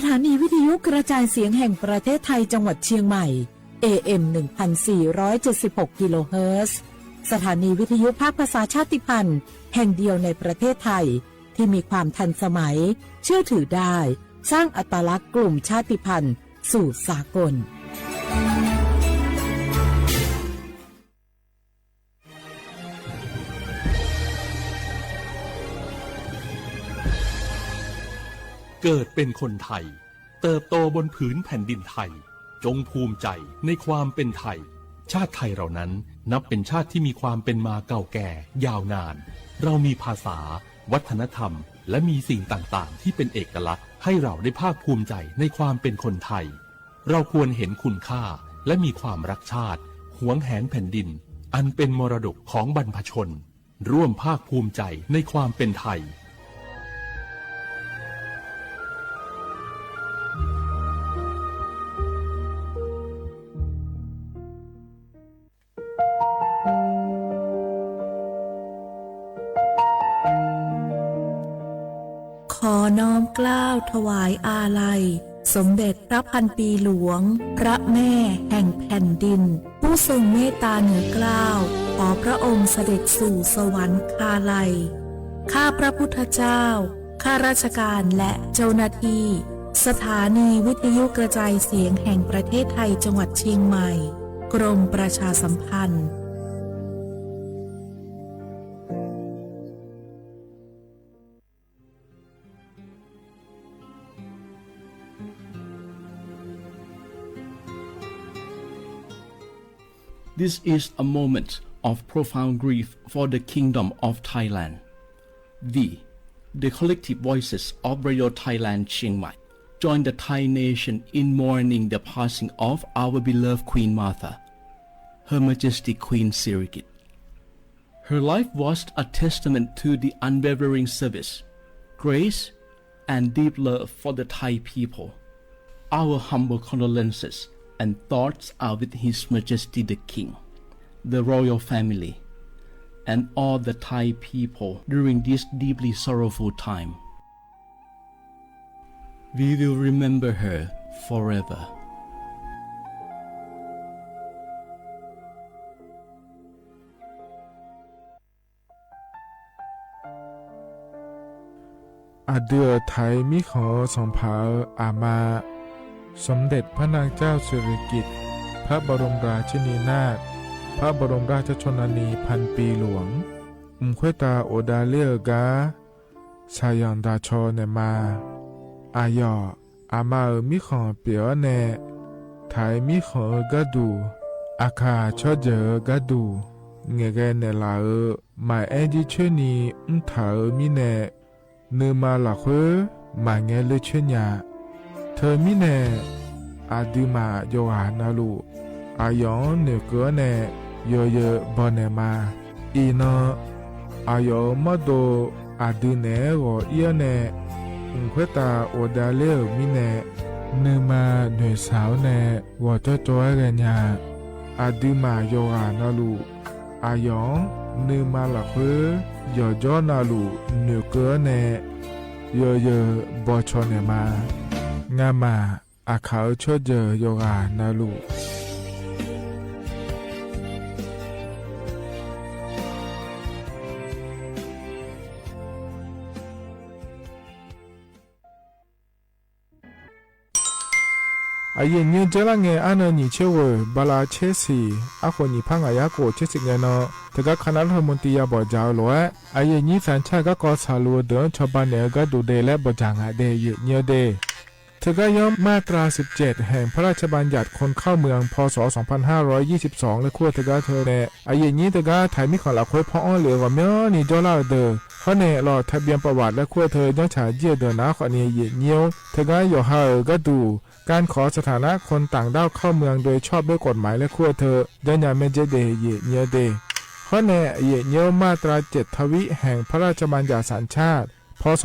ถานีวิทยุกระจายเสียงแห่งประเทศไทยจังหวัดเชียงใหม่ AM 1476 กิโลเฮิรตซ์สถานีวิทยุภาคภาษาชาติพันธุ์แห่งเดียวในประเทศไทยที่มีความทันสมัยเชื่อถือได้สร้างอัตลักษณ์กลุ่มชาติพันธุ์สู่สากลเกิดเป็นคนไทยเติบโตบนผืนแผ่นดินไทยจงภูมิใจในความเป็นไทยชาติไทยเรานั้นนับเป็นชาติที่มีความเป็นมาเก่าแก่ยาวนานเรามีภาษาวัฒนธรรมและมีสิ่งต่างๆที่เป็นเอกลักษณ์ให้เราได้ภาคภูมิใจในความเป็นคนไทยเราควรเห็นคุณค่าและมีความรักชาติหวงแหนแผ่นดินอันเป็นมรดกของบรรพชนร่วมภาคภูมิใจในความเป็นไทยขอน้อมเกล้าถวายอาลัยสมเด็จพระพันปีหลวงพระแม่แห่งแผ่นดินผู้ทรงเมตตาเหนือเกล้าขอพระองค์เสด็จสู่สวรรคาลัยข้าพระพุทธเจ้าข้าราชการและเจ้าหน้าที่สถานีวิทยุกระจายเสียงแห่งประเทศไทยจังหวัดเชียงใหม่กรมประชาสัมพันธ์This is a moment of profound grief for the Kingdom of Thailand. We, the collective voices of Radio Thailand Chiang Mai, join the Thai nation in mourning the passing of our beloved Queen Martha, Her Majesty Queen Sirikit. Her life was a testament to the unwavering service, grace, and deep love for the Thai people. Our humble condolences and thoughts are with His Majesty the King, the royal family, and all the Thai people during this deeply sorrowful time. We will remember her forever. อาเดือไทยมิขอสองเผาอามาสมเด็จพระนางเจ้าสิริกิติ์พระบรมราชินีนาถพระบรมราชชนนีพันปีหลวงควยตาโอดาเลียกาชายันดาชอเนมาอายออามามิขอเปียวเนไทยมิขอกะดูอาคาชอเจอกะดูเงเกเนลาหมายเอดิชนีถามิเนเนมาหลักหมายเงเลชญาเธอมิเนอาดูมาโยหานาลูอายองเนเกเนโยเยบอเนมาอีนอายอมาโดอาดูเนโอเอียเนควยตาโอดาเลมิเนเนมาหน่วยสาวเนวอเจ้าจ้อยกันยาอาดูมาโยหานาลูอายองเนมาหลักโยจอนาลูเนเกเนโยเยบอชอเนมางามาอาเขาชดเจอโยกานาลูอายุยืนเจริญเงอันนี้เชื่อว่าบาลาเชสีอาคนนี้พังอายาโกเชสิเงนอแต่ก็คณะรัฐมนตรีบอกเจ้าล้วนอายุนี้สัญชาติก็กอสาลัวเดินชาวบ้านเนี่ยก็ดูเดและบจางหาเดยเนียเดเธอก็ย่อมมาตรา17แห่งพระราชบัญญัติคนเข้าเมืองพศ2522และขั้วเธอก็เธอเนอายุนี้เธอก็ถ่ายมิขอหลักคุยพ่ออ้อเหลือว่าเมื่อนี่จ้าเล่าเดอเพราะเนี่ยรอทะเบียนประวัติและขั้วเธอย้อนฉายเยี่ยเดินนะขอเนี่ยเยี่ยเนียวเธอก็อยู่ห่างก็ดูการขอสถานะคนต่างด้าวเข้าเมืองโดยชอบด้วยกฎหมายและขั้วเธอยันยาเมเจเดเยี่ยเนียวเดเพราะเนี่ยเยี่ยเนียวมาตรา7ทวิแห่งพระราชบัญญัติสัญชาติพศ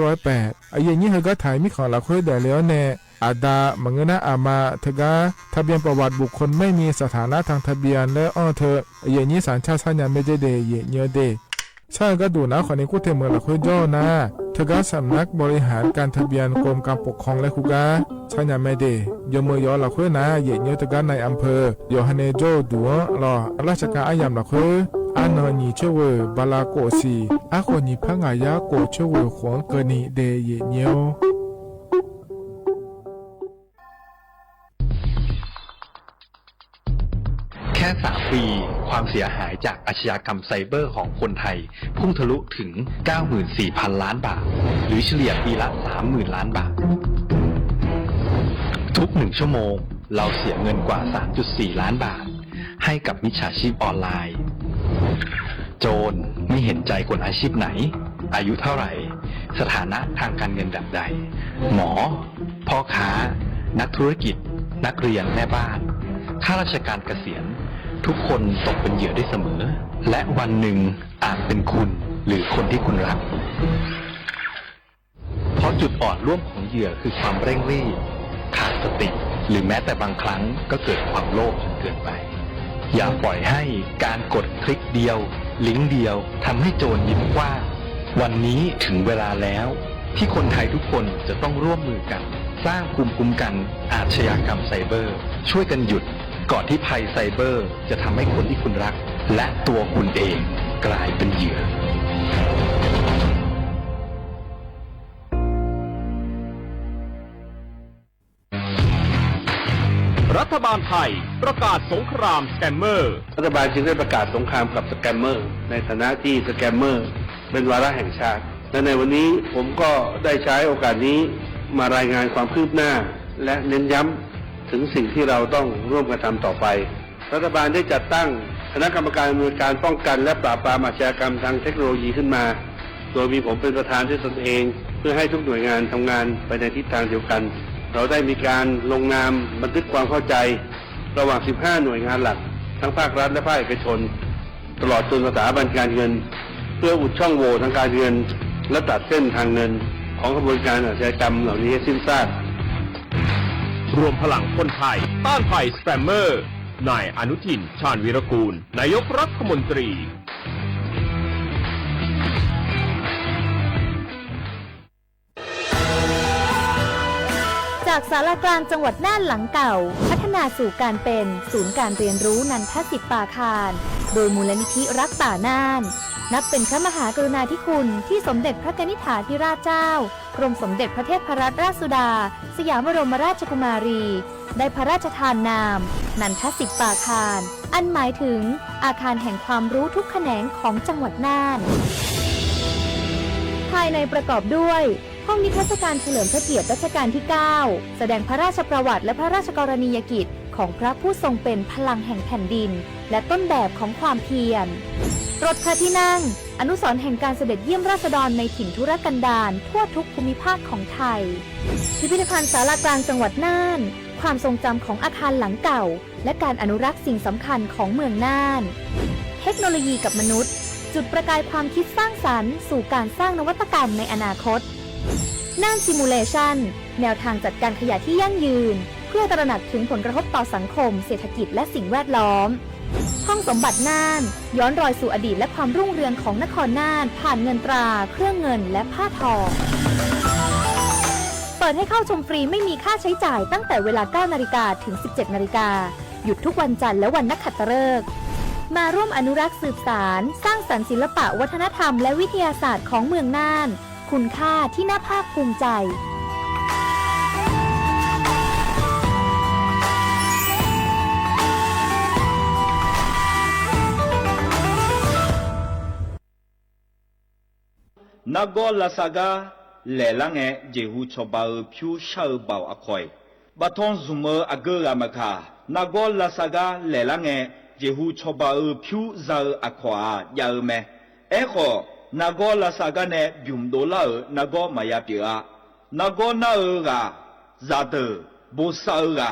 2508อายุนี้เธอก็ถ่ายมิขอหลักคุยได้แล้วแน่อาดามังนะอามาเธอก็ทะเบียนประวัติบุคคลไม่มีสถานะทางทะเบียนและอ้อเธออายุนี้สัญชาติสัญญาเมเจเดเยี่ยเนียวเดใช่ก็ดูนะขอนี้กูเทเมืองหลักคุยย่อนะ ทกาสำนักบริหารการทะเบียนกรมการปกครองและคุกาชัญญาไม่เดยมือยอละคุยนะเยเนตกาในอำเภอยอฮันเนโจดัวรอราชการอายามละคุยอานอนีเชเวบาลาโกซีอาคนนีพังอายาโกเชเวขวงเกนีเดเยเนียวแค่3 ปีความเสียหายจากอาชญากรรมไซเบอร์ของคนไทยพุ่งทะลุถึง 94,000 ล้านบาทหรือเฉลี่ยปีละ 30,000 ล้านบาททุก1 ชั่วโมงเราเสียเงินกว่า 3.4 ล้านบาทให้กับมิจฉาชีพออนไลน์โจรไม่เห็นใจคนอาชีพไหนอายุเท่าไหร่สถานะทางการเงินแบบใดหมอพ่อค้านักธุรกิจนักเรียนแม่บ้านข้าราชการเกษียณทุกคนตกเป็นเหยื่อได้เสมอและวันหนึ่งอาจเป็นคุณหรือคนที่คุณรักเพราะจุดอ่อนร่วมของเหยื่อคือความเร่งรีบขาดสติหรือแม้แต่บางครั้งก็เกิดความโลภจนเกินไปอย่าปล่อยให้การกดคลิกเดียวลิงก์เดียวทำให้โจรยิ้มกว้างวันนี้ถึงเวลาแล้วที่คนไทยทุกคนจะต้องร่วมมือกันสร้างภูมิคุ้มกันอาชญากรรมไซเบอร์ช่วยกันหยุดก่อนที่ภัยไซเบอร์จะทำให้คนที่คุณรักและตัวคุณเองกลายเป็นเหยื่อรัฐบาลไทยประกาศสงครามสแกมเมอร์รัฐบาลจึงได้ประกาศสงครามกับสแกมเมอร์ในฐานะที่สแกมเมอร์เป็นวาระแห่งชาติและในวันนี้ผมก็ได้ใช้โอกาสนี้มารายงานความคืบหน้าและเน้นย้ำถึงสิ่งที่เราต้องร่วมกันทำต่อไปรัฐบาลได้จัดตั้งคณะกรรมการดำเนินการป้องกันและปราบปรามอาชญากรรมทางเทคโนโลยีขึ้นมาโดยมีผมเป็นประธานด้วยตนเองเพื่อให้ทุกหน่วยงานทำงานไปในทิศทางเดียวกันเราได้มีการลงนามบันทึกความเข้าใจระหว่าง 15 หน่วยงานหลักทั้งภาครัฐและภาคเอกชนตลอดจนสถาบันการเงินเพื่ออุดช่องโหว่ทางการเงินและตัดเส้นทางเงินของกระบวนการอาชญากรรมเหล่านี้ให้สิ้นซากรวมพลังคนไทยต้านภัยสแกมเมอร์นายอนุทินชาญวีรกูลนายกรัฐมนตรีจากศาลากลางจังหวัดน่านหลังเก่าพัฒนาสู่การเป็นศูนย์การเรียนรู้นันทศิษย์ป่าคารโดยมูลนิธิรักป่าน่านนับเป็นพระมหากรุณาธิคุณที่สมเด็จพระกนิษฐาธิราชเจ้ากรมสมเด็จพระเทพรัตนราชสุดาสยามบรมราชกุมารีได้พระราชทานนามนันทศิษย์ป่าคารอันหมายถึงอาคารแห่งความรู้ทุกแขนงของจังหวัดน่านภายในประกอบด้วยห้องนิทรรศการเฉลิมพระเกียรติรัชกาลที่ 9 แสดงพระราชประวัติและพระราชกรณียกิจของพระผู้ทรงเป็นพลังแห่งแผ่นดินและต้นแบบของความเพียรรถพระที่นั่งอนุสรณ์แห่งการเสด็จเยี่ยมราษฎรในถิ่นทุรกันดารทั่วทุกภูมิภาคของไทยพิพิธภัณฑ์ศาลากลางจังหวัดน่านความทรงจำของอาคารหลังเก่าและการอนุรักษ์สิ่งสำคัญของเมืองน่านเทคโนโลยีกับมนุษย์จุดประกายความคิดสร้างสรรค์สู่การสร้างนวัตกรรมในอนาคตน่านซิมูเลชันแนวทางจัดการขยะที่ยั่งยืนเพื่อตระหนักถึงผลกระทบต่อสังคมเศรษฐกิจและสิ่งแวดล้อมห้องสมบัติน่านย้อนรอยสู่อดีตและความรุ่งเรืองของนครน่านผ่านเงินตราเครื่องเงินและผ้าทองเปิดให้เข้าชมฟรีไม่มีค่าใช้จ่ายตั้งแต่เวลา 9 นาฬิกาถึง 17 นาฬิกาหยุดทุกวันจันทร์และวันนักขัตฤกษ์มาร่วมอนุรักษ์สืบสานสร้างสรรค์ศิลปะวัฒนธรรมและวิทยาศาสตร์ของเมืองน่านคุณค่าที่น่าภาคภูมิใจนากอลาซากาเลลังเอเจฮูชอบาพิวชาบาวอคอยบัทอนซุมอเกรามคานากอลาซากาเลลังเอเจฮูชอบาพิวซาอควายาเมเอโคนากอลาซากาเนบิมโดลานากอมายาเปียนากอนาเอกาซาเตโบซาเอกา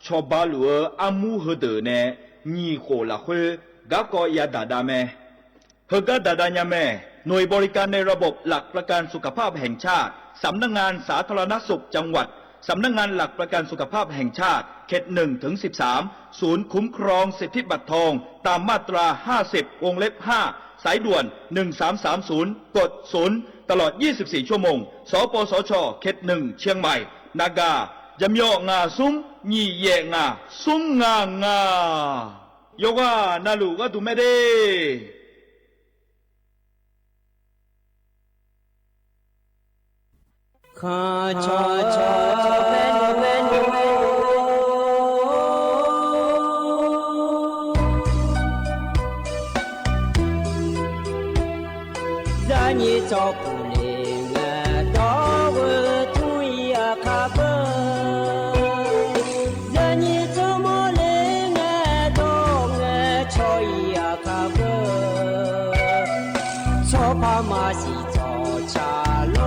ชอบาลูอามูฮเดเนนีโคลาเฮกากอยาดาดาเมเฮกาดาดาญาเมหน่วยบริการในระบบหลักประกันสุขภาพแห่งชาติสำนักงานสาธารณสุขจังหวัดสำนักงานหลักประกันสุขภาพแห่งชาติเขต 1-13 ศูนย์คุ้มครองสิทธิบัตรทองตามมาตรา 50 วงเล็บ 5 สายด่วน1330กด0ตลอด24ชั่วโมงสปสชเขต1เชียงใหม่นากายำยองาซุ้มยี่เยงาซุ้มงางาโยกานาลูก็ดูไม่ได้ข้าชอชอเมนูเมนูรานีจอปูเลงดอวทุยาคาเบรานีจอโมเลงดองชอยาคาเบชอพามาสิจอชาโล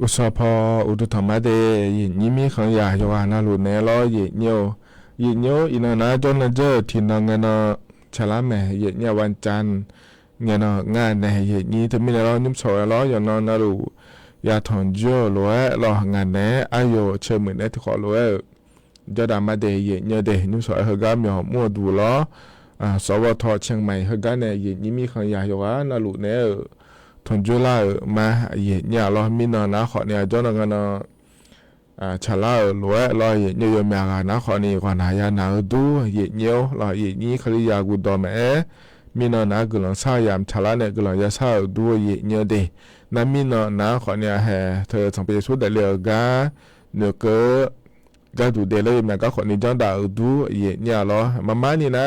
อุสพออุตุธรรมะเดยินิมิขังยาโยหานาลุเนลอยิเนียวยิเนียวอินานาจนเจอทินงเนฉลาแม่ยิเนียวันจันเงนงานในยินี้ทมิเนลอนิมโสลอยนนาลุยาถอนโจลวยรองานเนอายุเชื่อมือเนที่ขอลวยจดามาเดยิเนียเดนิมโสเฮกามีหอมัวดูลอสวทเชียงใหม่เฮกาเนยินิมิขังยาโยหานาลุเนทนจุฬามาเย่เนี่ยเรามีนนะขอเนี่ยจนกันชะลาลวยเราเย่เนี่ยยมยานะขอนี่กว่านานานาดูเย่เนี่ยเราเย่นี้คลียากุดอมมีนนะกุลสายามชะลาเนี่ยกุลยาสาดูเย่เนี่ยเดนั้นมีนนะขอเนี่ยแห่เธอสังเกตสุดเดลียกาเนื้อเกกาดูเดเลยแม่ก็ขอนี่จังดาดูเย่เนี่ยเรามานี่นะ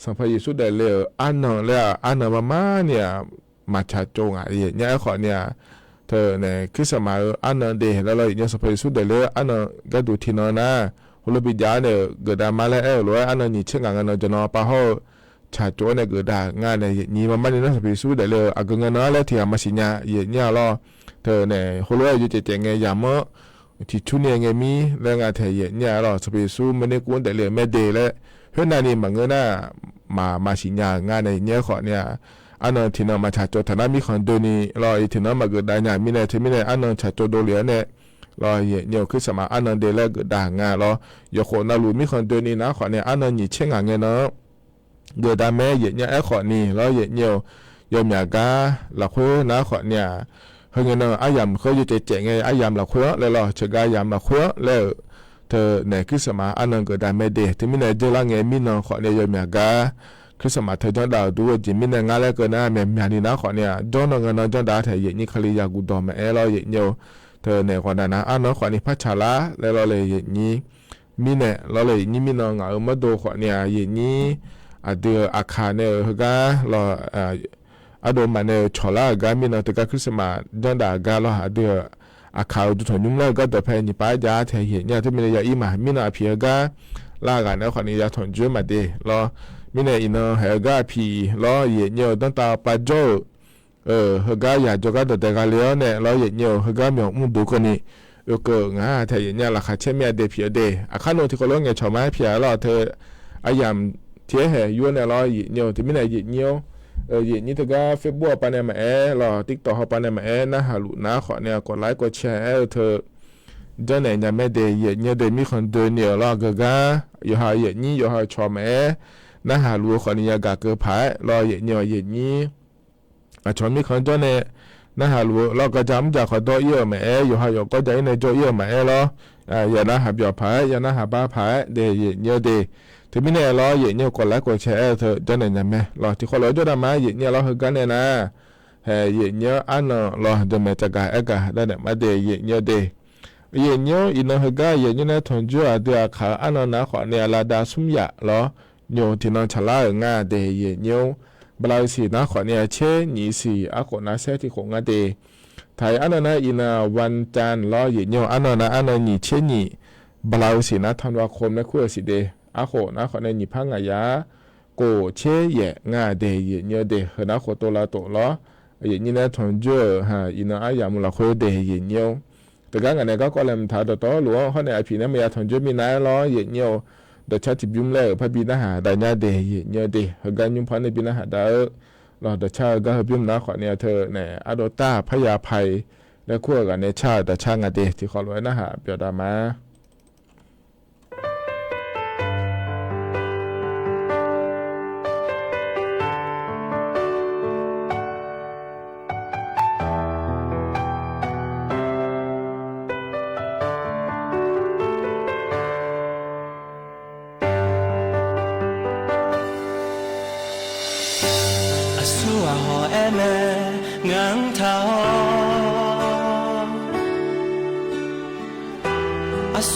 สังเกตสุดเดลียอันนั้นแล้วอันนั้นมาเนี่ยมาชาโจงเนี่ยขอเนี่ยเธอเนี่ยคือสมัยอันนั้นเดแล้วเราเนี่ยสเปรย์สุดเดเลยอันนั้นก็ดูที่นอนนะฮุลบิดาเนี่ยเกิดมาแล้วหรือว่าอันนั้นนี่เชื่องานจะนอนปะเขาชาโจเนี่ยเกิดงานเนี่ยนี่มันไม่ได้สเปรย์สุดเดเลยอากุงานแล้วที่มาสิญญาเนี่ยรอเธอเนี่ยฮุลอยู่เจ๋งๆไงยามะที่ชุนเนี่ยไงมีแล้วงานเธอเนี่ยรอสเปรย์สุดไม่ได้กวนเดเลยไม่เดเลยเพื่อนนี่มันเงินน่ะมาสิญญางานเนี่ยขอเนี่ยอันนั้นที่น้องมาชาโจฐานะมีคนดูนี่รออีที่น้องมาเกิดได้เนี่ยมีเนี่ยที่มีเนี่ยอันนั้นชาโจโดเลียเนี่ยรอเนี่ยคือสมัยอันนั้นเดลเกิดได้งานรอยกคนน่ารู้มีคนดูนี่นะขอเนี่ยอันนั้นนี่เชื่องานเนาะเกิดได้แม่เนี่ยไอ้ขอนี่รอเนี่ยยมอยากาหลักคุยนะขอเนี่ยเฮงเนาะอายามเขาอยู่เจ๋งไงอายามหลักคุยเลยรอเชื่อยามหลักคุยแล้วเธอเนี่ยคือสมัยอันนั้นเกิดได้แม่เดที่มีเนี่ยเจริญไงมีน้องขอเนี่ยยมอยากาคือสมัยเธอจอดาวดูจิมินเนี่ยงานแรกก็น่าแม่มีนี่นะขอเนี่ยจอนงานจอดาวเธอเย็นนี่คลียากุดอมเราเย็นเดียวเธอเนี่ยคนนั้นนะอันนั้นขอนี่พัชราแล้วเราเลยเย็นนี้มีเนี่ยเราเลยนี่มีน้องเอามาดูขอเนี่ยเย็นนี้เดืออาคารเนี่ยเฮก็เราโดนมาเนี่ยชอลาก็มีน้องแต่ก็คือสมัยจอดาวก็เราเดืออาคารดูถนนแล้วก็เดินไปนี่ป้ายาเธอเห็นเนี่ยที่มีเนี่ยอีมามีน้องเพียก็ลากันเนี่ยขอนี่ยาถนจุมาเดเรามีเนี่ยอินเฮกาพีล้อเย็นเยอะตั้งแต่ปัจจุเฮกาอยากจะก็แต่กันเลี้ยเนี่ยล้อเย็นเยอะเฮกามีมุดูกันนี่ก็งาแต่เย็นเนี่ยราคาเช่นเมียเดพีเดอาคารโนที่เขาเลี้ยงเนี่ยชาวไม้เพียล้อเธออายามเที่ยเหยวนเนี่ยล้อเย็นเยอะที่มีเนี่ยเย็นเยอะเย็นนี้เธอก็เฟซบุ๊กปานเนี่ยมาล้อติ๊กต็อกเขาปานเนี่ยมานะฮะลุนะขอเนี่ยกดไลค์กดแชร์เธอเจ้าเนี่ยไม่ได้เย็นเยอะเดมีคนเดินเนี่ยล้อก็อยู่หาเย็นนี้อยู่หาชาวไม้นะฮะรู้คนนี้อยากเกิดผายรอเย็นเย็นนี้ชนมีคนจนเนี่ยนะฮะรู้เราก็จำจากคนโตเยอะไหมอยู่หายก็ใจในโจเยอะไหมรออย่านะหาแบบผายอย่านะหาบ้าผายเดี๋ยวเย็นเยอะเดี๋ยวถึงไม่แน่รอเย็นเยอะกดไลค์กดแชร์เถอะจนเนี่ยยังไงรอที่คนเราจะทำมาเย็นเยอะเราคือกันเนี่ยนะเย็นเยอะอันนั้นรอจะมาจากการเอกาได้เนี่ยมาเดี๋ยวเย็นเยอะเดี๋ยวเย็นเยอะอินเฮกาเย็นเยอะเนี่ยทนจู่เดี๋ยวขาอันนั้นนะขอเนี่ยลาดาสุ่มยารอโยที่น้องชะลางาเดยโยบลาสีนะขอเนี่ยเชนี่สีอาขอนะเซที่ของงาเดไทยอันนั้นอินาวันจันทร์ล้อเยโยอันนั้นอันนั้นนี่เชนี่บลาสีนะธันวาคมนะคู่สิเดอาขอนะขอเนี่ยนี่พังงายาโกเชเยงาเดยโยเดเฮนะขอตัวละตัวล้อเยนี่นะทนเจอฮะอินาอายามุลาคุยเดยโยไ แต่ก็กันเนี่ยก็ความถาต่อหลวงเขาเนี่ยผีนั้นไม่อยากทนจะมีน้าล้อเหยียดเงี้ยวเดี๋ยวชาติบิมเล่พระบินาหาได้เนี่ยเดย์เหยียดเงี้ยวเดย์เหกันยุ่งพันในบินาหาได้เราเดี๋ยวชาติก็บิมน้าขอเนี่ยเธอเนี่ยอโดต้าพญาภัยและขั้วกันในชาติแต่ช่างอะเดย์ที่ขอไว้นะฮะเปียดามา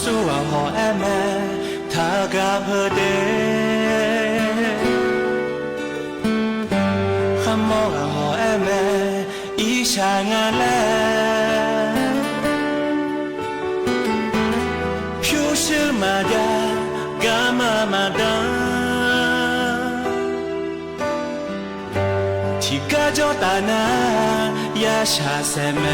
苏啊好爱妹，他个不得，哈莫啊好爱妹，一下俺来，飘是马的，干嘛嘛的，提个叫大那呀下山妹。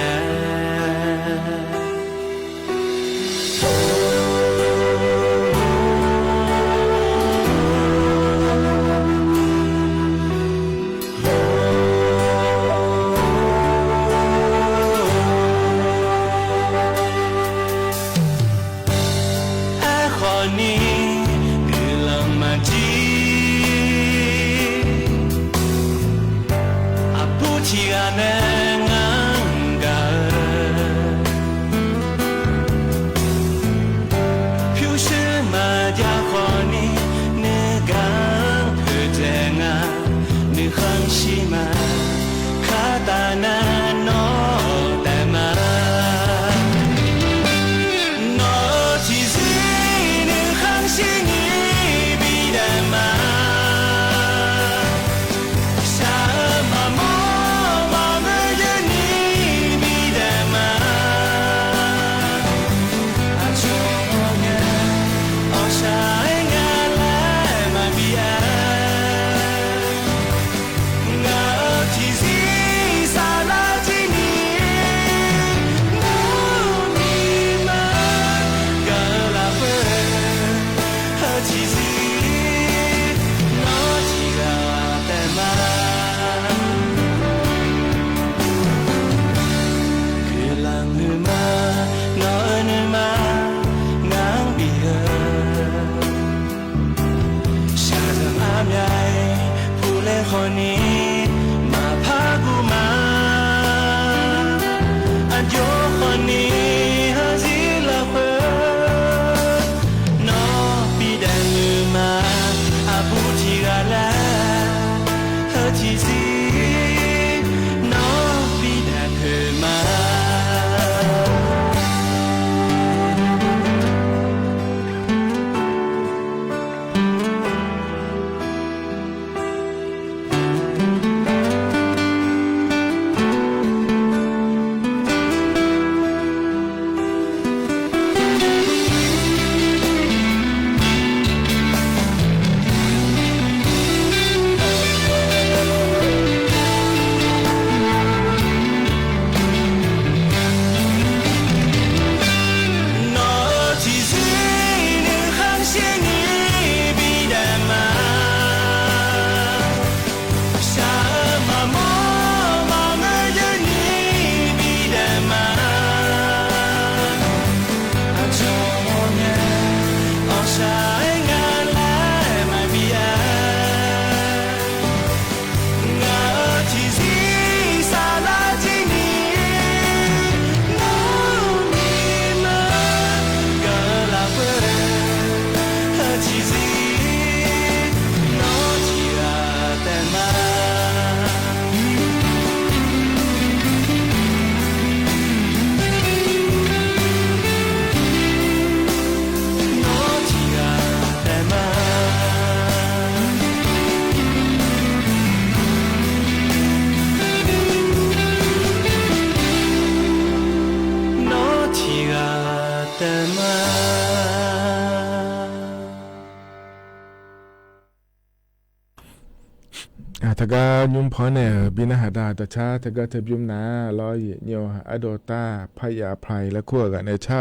ถ ถ้าก็ยุ่มพอเนี่ยบินหาดาแต่ชาถ้าก็เธอยุ่มนาลอยเนียวอโดตาพยาไพรและขั้วกันในชา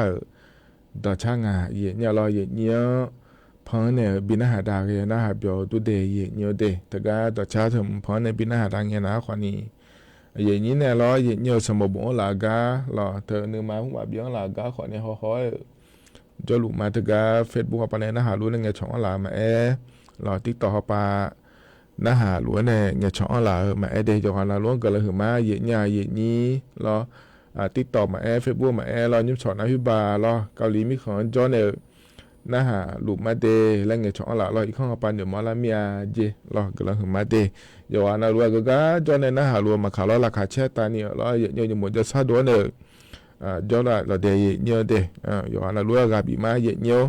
ต่อช่างาเนี่ยลอยเนียวพอเนี่ยบินหาดาเกนะหาเบียวตุเดยเนียวเดถ้าก็ต่อชาถึงพอเนี่ยบินหาดาเงี้ยนะขวานี้อย่างนี้เนี่ยลอยเนียวสมบูรณ์หลากาลอเธอเนื้อมาหัวเบี้ยงหลากาขวานี้ห้อยจะลุกมาถ้าก็เฟซบุ๊กไปเลยนะหารู้ในเงี้ยช่องหลามาลอติ๊กต่อเข้าไปนะหาหลวงเนี่ยเงี้ยช่องหลามาเดย์จะหาหลวงก็เลยมาเยี่ยเนี่ยเยี่ยนี้รอติ๊กต่อมาเฟซบุ๊กมารอยิ้มช็อตนะพี่บารอเกาหลีมีของจอเนี่ยนะหาลูกมาเดย์แล้วเงี้ยช่องหลารออีกข้างปันอยู่มอลามียเจรอก็เลยมาเดย์อย่าว่านะหลวงก็จอเนี่ยนะหาหลวงมาขายราคาเช่ตานี่รอเยี่ยอยู่หมดจะซาดัวเนี่ยจอละเราเดย์เยี่ยเดย์อย่าว่านะหลวงกับบีมาเยี่ย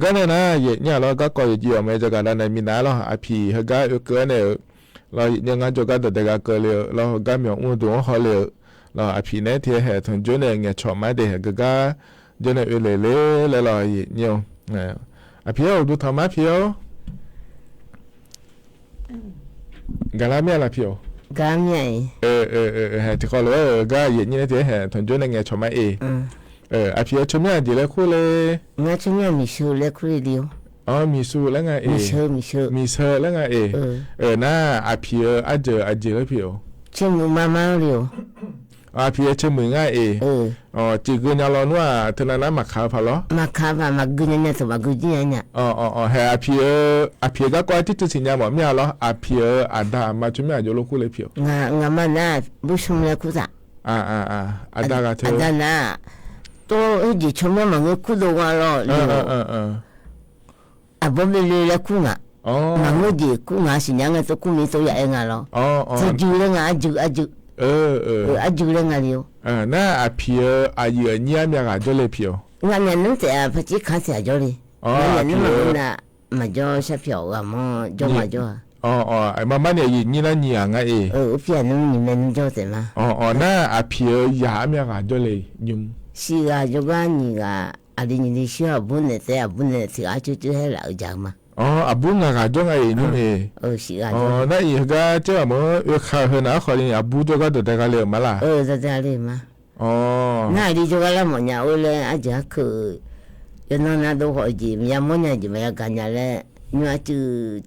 ก็เนี่ยนะเนี่ยเราก็ก่อยจีอเมจะกันในมินาเราอภิเฮก็เกินเนี่ยเรายังงั้นจะก็แต่ก็เกินเลยเราก็มีอุ้งตัวเขาเลยเราอภิเนี่ยที่เหตุถึงจุดเนี่ยเนี่ยชอบมาเด็กก็จุดเนี่ยเลยเราเนี่ยอภิเอาดูทำมาภิเอากันละเมียละภิเอากันไงเหตุที่เขาเลยก็เนี่ยที่เหตุถึงจุดเนี่ยชอบมาอภิชมเนี่ยดีเลยคู่เลยงั้นชมเนี่ยมีชูเลยคู่เดียวมีสูแล้วไงมีเชอแล้วไงน่าอภิอาเจแล้วพี่ชมมาเดียวอภิชมมือง่ายจีกุญยาลอนว่าเธอนั้นมาขาพอล้อมาขาพมากุญเนี่ยสมากุญเนี่ยเฮ้ออภิก็ที่จะสิญญาบอกไม่เอาล้ออภิอาดามาชมเนี่ยโยโลคู่เลยพี่งั้นมันน่าบุชมเลยคู่จ้ะอาดาก็เธออาดาน่าตัวจีชมเนี่ยมันก็คู่ตัวว่าล้อบ่มีเลยละคู่น่ะมันก็จีคู่น่ะสิยังไงตัวคู่มีตัวใหญ่ไงล้จะจูเลยไงจูจูเลยไงเดียวน่าอภิอายุเนี่ยมีอะไรจะเลยพี่งั้นเนี่ยนึกแต่พอจีข้าเสียจเลยงั้นเนี่ยมันน่ะมาจ่อเสียพี่อ่ะมั้งจ่อมาจ่อไอ้มาเนี่ยนี่ละเนี่ยไงเพี่นึงนี่มันจ่อเสร็จมั้น่าอภิยามีอะไรจะเลยยุ่ง是啊，如果你啊，你的需要不能在不能是啊，就还老家嘛。不能啊，就爱你是啊。那一个这么要看和那好的啊，不就个都在个里嘛啦。在这里嘛。那你就个那么样，我嘞啊，就去，有那都好几，要么呢就没有干家嘞，你话就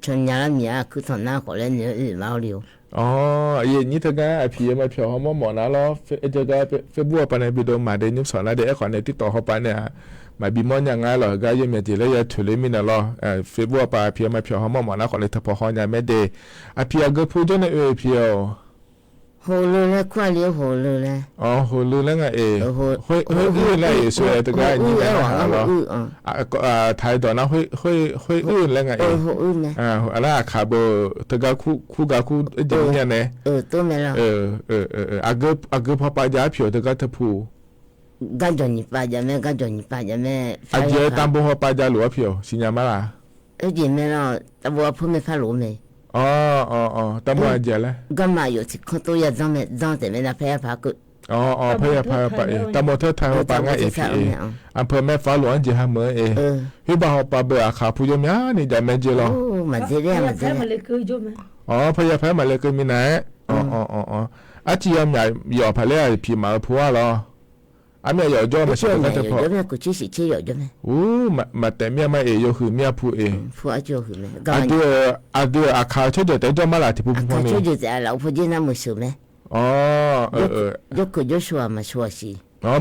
从家里面去从那过来你毛流。นี่เธอก็พี่มาเพียวเขาหมอนะล้อเธอก็เฟซบุ๊กไปในวิดีโอมาเดนิสอนนะเด็กคนในที่ต่อเข้าไปเนี่ยมาบีมอนยังไงหรอก็ยังมีจีเลยถือเลยมินะล้อเฟซบุ๊กไปพี่มาเพียวเขาหมอนะคนเลยถ้าพอเขายังไม่เดพี่ก็พูดจนเพี่โหลูแล้วควายเลี้ยวโหลูแล้วโหลูแล้วไงห้อยแล้วสวยแต่ก็นี่แหละไทยตอนนั้นห้อยแล้วไงอะไรขาโบแต่ก็คู่กับคู่เดี๋ยวนี้เนี่ยตัวไม่ละอากูพอไปย้ายผิวแต่ก็ทพูกันจนนี่ป้าจะแม่กันจนนี่ป้าจะแม่เจอตามบัวไปย้ายหลัวผิวสิญญามาละจริงไหมล่ะตามบัวพูดไม่ฟังหลัวไหมตามมาเจอแล้วก็มาอยู่ที่คนตัวยังต้องแต่ไม่ได้พยายามกุพยายามไปตามมาเธอทางไปง่ายอำเภอแม่ฟ้าหลวงจีฮะเมื่อพี่บ่าวไปเบื่อขาผู้ยมยานี่จะไม่เจอหรอมันเจอได้มันเจอพยายามมาเลยคือมีไหนอาจียมใหญ่หยอพะเล่พี่มาผัวหรออาเมียหยอจ่อมาเชื่อกันจะพอกูชี้สิเชี่ยหยอจ่อไหมมาแต่เมียมาหยอคือเมียผู้ผู้อาจ่อคือไหมอาดูอาคาช่วยเดี๋ยวจ่อมาละที่ผู้ผู้นี้ช่วยเดี๋ยวเราผู้ที่นั่งมือสูงไหมยกคือโยชัวมาชัวสิ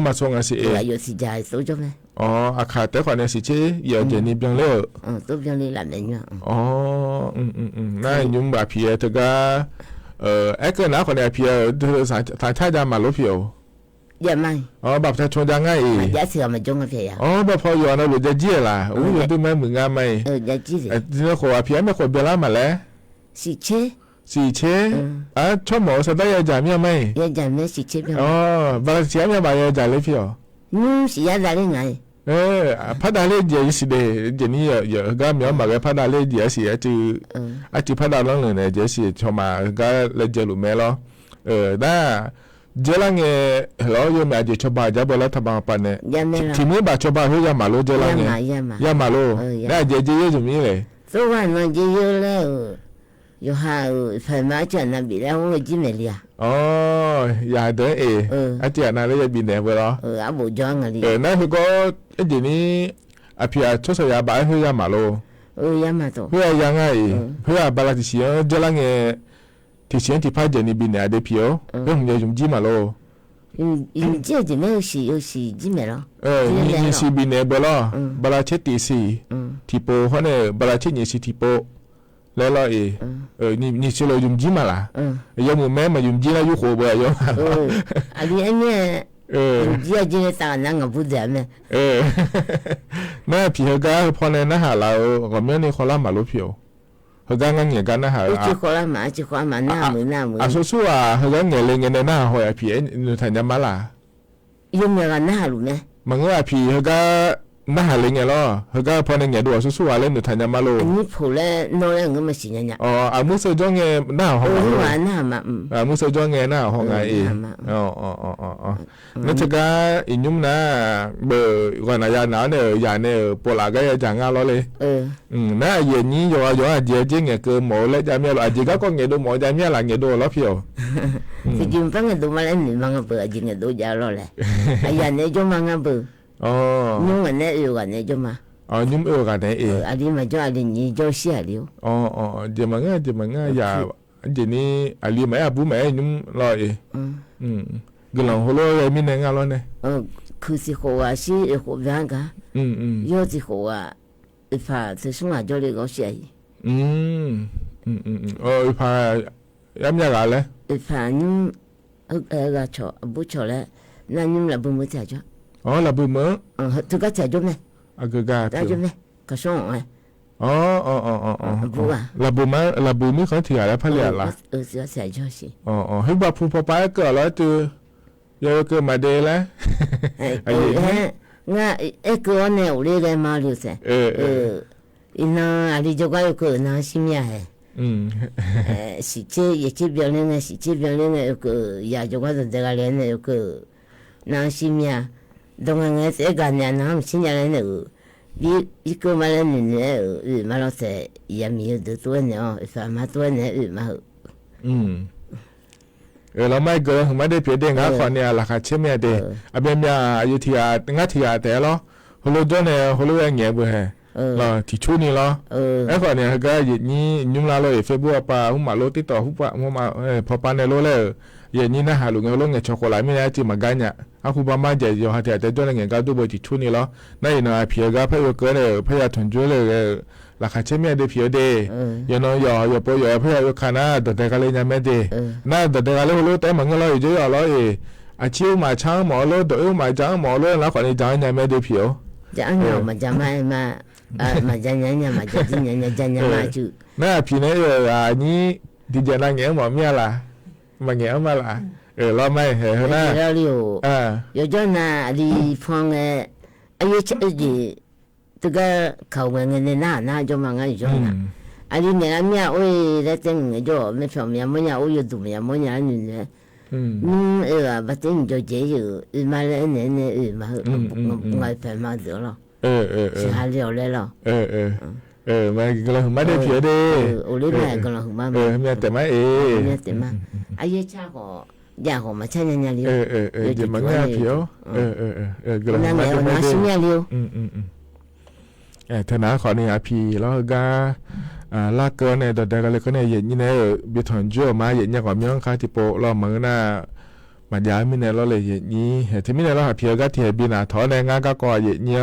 มาส่งกันสิอยู่สิใจสู้จ่อไหมอาคาแต่ก่อนเนี่ยสิเชี่ยหยอเจนี่เพียงเล่ตัวเพียงเล่หลับเลยเนี่ยนั่นยุ่งแบบพี่เธอก็ก็น้าคนเนี่ยพี่เธอสายชาติมาลุพี่ยังไม่แบบจะชวนยังไงยาเสือมาจงกับพี่แบบพออยู่นะหรือจะจี้ล่ะอยู่ด้วยไหมมึงงานไหมยาจี้สิที่เราขอพี่ไม่ขอเบลล่ามาแล้วสิเชชอบหมอสได้ยาจ่ายไหมยาจ่ายไหมสิเชบางทีไม่มายาจ่ายเลยพี่สิยาจ่ายเลยไงพัดดาเล่เดี๋ยวสิเดเดี๋ยวนี้อย่าก็มีมาก็พัดดาเล่เดี๋ยวสิอาจพัดดาลงเลยเนี่ยเดี๋ยวสิชอบมาก็เลยเจอหลุมแม่ล้อได้เจลังเงี้ยเราอยู่มาจะชอบบ้าจะบอกแล้วทำบ้าปนเนี่ยที่นี่บ้าชอบบ้าเฮ้ยยามาโลเจลังเงี้ยยามาโลได้เจเยอะจุดนี้เลยส่วนมันเยอะแล้ว有哈拍马脚那边来我几没了。อย่าเด้ออาเจียนาเลยบินแหนเบลออาบุจองอะไรนั่นคือก็เดี๋ยวนี้อาพี่อาช่วยยาบ้าเฮียมาโลยามาโตเฮียยังไงเฮียบาลาติเชียเจลังเงที่เชียที่พายเจนี่บินแหนเดพิโอเรื่องเงี้ยยุ่งจีมาโลเจ้าจะไม่有洗几没了你是บินแหนเบลอบาลาเชติสีที่โปเขาเนี่ยบาลาเชนี่สิที่โปแล้วเรานี่ช่วยเรายุ่งจีมาละยังมึงแม่มายุ่งจีแล้วยุ่งโขบเลยอันนี้จีจีเนี่ยตาหนังกับผู้เดียวเนี่ยแม่พี่เขาพอในหน้าหาเราก็ไม่ในคนละมาลุผิวเขาก็งั้นเงี้ยกันนะฮะจีคนละมาหน้ามือสู้ๆเขาก็เงี้ยเลยเงี้ยในหน้าหัวพี่นูทันยามาละยังมีกันหน้าหรือไงมันก็พี่เขาก็หน้าเลยเงี้ยล้อเขาก็พอในเงี้ยดูสู้ๆอะไรนูทันยามาลูนี่ผู้เล่นน้อยก็ไม่สิเนี่ยมุสจ้องเงี้ยหน้าห้องหน้ามามุสจ้องเงี้ยหน้าห้องไงนั่นจะก็อินยุ่มนะเบอร์ก่อนนายาหนาเนี่ยยาเนี่ยปวดหลังก็ยังจังงาล้อเลยน่าเย็นนี้อยู่เจี๋ยจริงเงี้ยคือหมอเล็กจะมีอะไรจีก็เงี้ยดูหมอจะมีอะไรเงี้ยดูล้อเพียวคือจริงฟังเงี้ยดูมาแล้วหนึ่งมันก็เบอร์จริงเงี้ยดูยาล้อเลยยาเนี่ยจุ่มมันก็เบอร์ยุ่งกันเนี่ยอยู่กันเนี่ยจุ่มมายุ่มกันเนี่ยอันนี้มาจ่ออันนี้จ่อเสียเดียวเดี๋ยวมันง่ายยาอันนี้อันนี้ไม่อาบุไม่ยุ่มล้อก็ลองหัวเราะยังมีเนื้องาล้อเนี่ยคือสิหัวสิหัวแบงกันยอดสิหัวฟ้าจะส่งมาจ่อเลยก็เสียฟ้าย้ำยากอะไรฟ้ายุ่มก็ชอบบุชเลยนั่นยุ่มละบุ้มจะจ่อละบุ้มทุกข์จะจ่อไหมก็จ่อไหมก็ส่งไงบัวละบุ้มเขาถืออะไรพะเลียล่ะเสียจ่อสิให้บอกผู้พ่อป้าเกิดแล้วตัวยังเกิดมาเดแล้วงั้นก็เนี่ยอุลิเกมาลูเซ่อินาอะไรจะก็อยู่ก็น่าชิมยาเหสิเจยี่สิบปีเนี่ยสิเจปีเนี่ยก็ยาจะก็จะเด็กอะไรเนี่ยก็น่าชิมยาตรงนั้นเสกเนี่ยน้ำชิมยาเนี่ยบีก็มาแล้วเนี่ยมาแล้วเซ่ยามีตัวเนี่ยสามารถตัวเนี่ยมาเราไม่เกินไม่ได้เพียงเด้งอ่ะคนเนี่ยราคาเชื่อไม่ได้อาเบียมีอายุที่งั้นที่แต่ละฮัลโหลจอนเนี่ยฮัลโหลยังเงี้ยบ่เหรอเราที่ชูนี่ละไอ้คนเนี่ยก็อย่างนี้ยุ่งละเลยเฟซบุ๊กป่ะหุ่มมาโลติดต่อหุ่มป่ะหุ่มมาพอปานในโลเลยอย่างนี้นะฮะลุงโลเงี้ยช็อกโกแลตไม่ได้จีมากันเนี่ยอาคุณบ้ามาเจอหาแต่จอนเงี้ยก็ดูบ่ที่ชูนี่ละนั่นเองเพียงก็เพื่อเกิดเลยเพื่อทุนจุเลยราคาเชื่อไม่ได้เพียงเดียวน้อยอย่าปล่อยเพื่อขนาดแต่ก็เลยยังไม่ดีน่าแต่ก็เลยรู้แต่มันก็เลยจะเอาเลยอาชีพมาช่างหมอเลยตัวมาช่างหมอเลยแล้วคนนี้จ้างยังไม่ได้เพียวจ้างเนี่ยมาจ้างมาจ้างเนี่ยมาจ้างเนี่ยจ้างเนี่ยมาจูน่าพี่เนี่ยนี่ดีเจนั่งเงี้ยหมอเมียล่ะมาเงี้ยมาล่ะเราไม่เห็นนะเราเลี้ยวจนน่ะดีฟังอายุเฉลี่ยตัวก็เขาเงินในหน้าจะมาไงจ้ะอันนี้เนี่ยเมียโอ้ยแล้วจังเงี้ยจ้ะไม่ชอบเมียไม่อยากโอ้ยดูเมียไม่อยากนี่เนี่ยบัดนี้จะเจออยู่มาแล้วเนี่ยมาไงแฟนมาเดี๋ยวเราสิหาเลี้ยวเลยเราไม่ได้เพียดีโอ้ยแม่ก็เรามาเมียแต่ไม่เมียแต่มาไอ้ยชาก็ยาของมาใช่ยังเลี้ยวจะมาง่ายเพียวก็เราไม่ได้มาชิมเลี้ยวธนาขอเนี่ยพี่แล้วก็ลากเกินเนี่ยแต่ก็เลยก็เนี่ยอย่างนี้เนี่ยบิทอนจั่วมาอย่างนี้ก่อนมีน้องค้าที่โปเราเหมือนน่ะมันย้ายมีเนี่ยเราเลยอย่างนี้ที่มีเนี่ยเราหาเพียก็ที่บินาถอนในงานก็ก่ออย่างนี้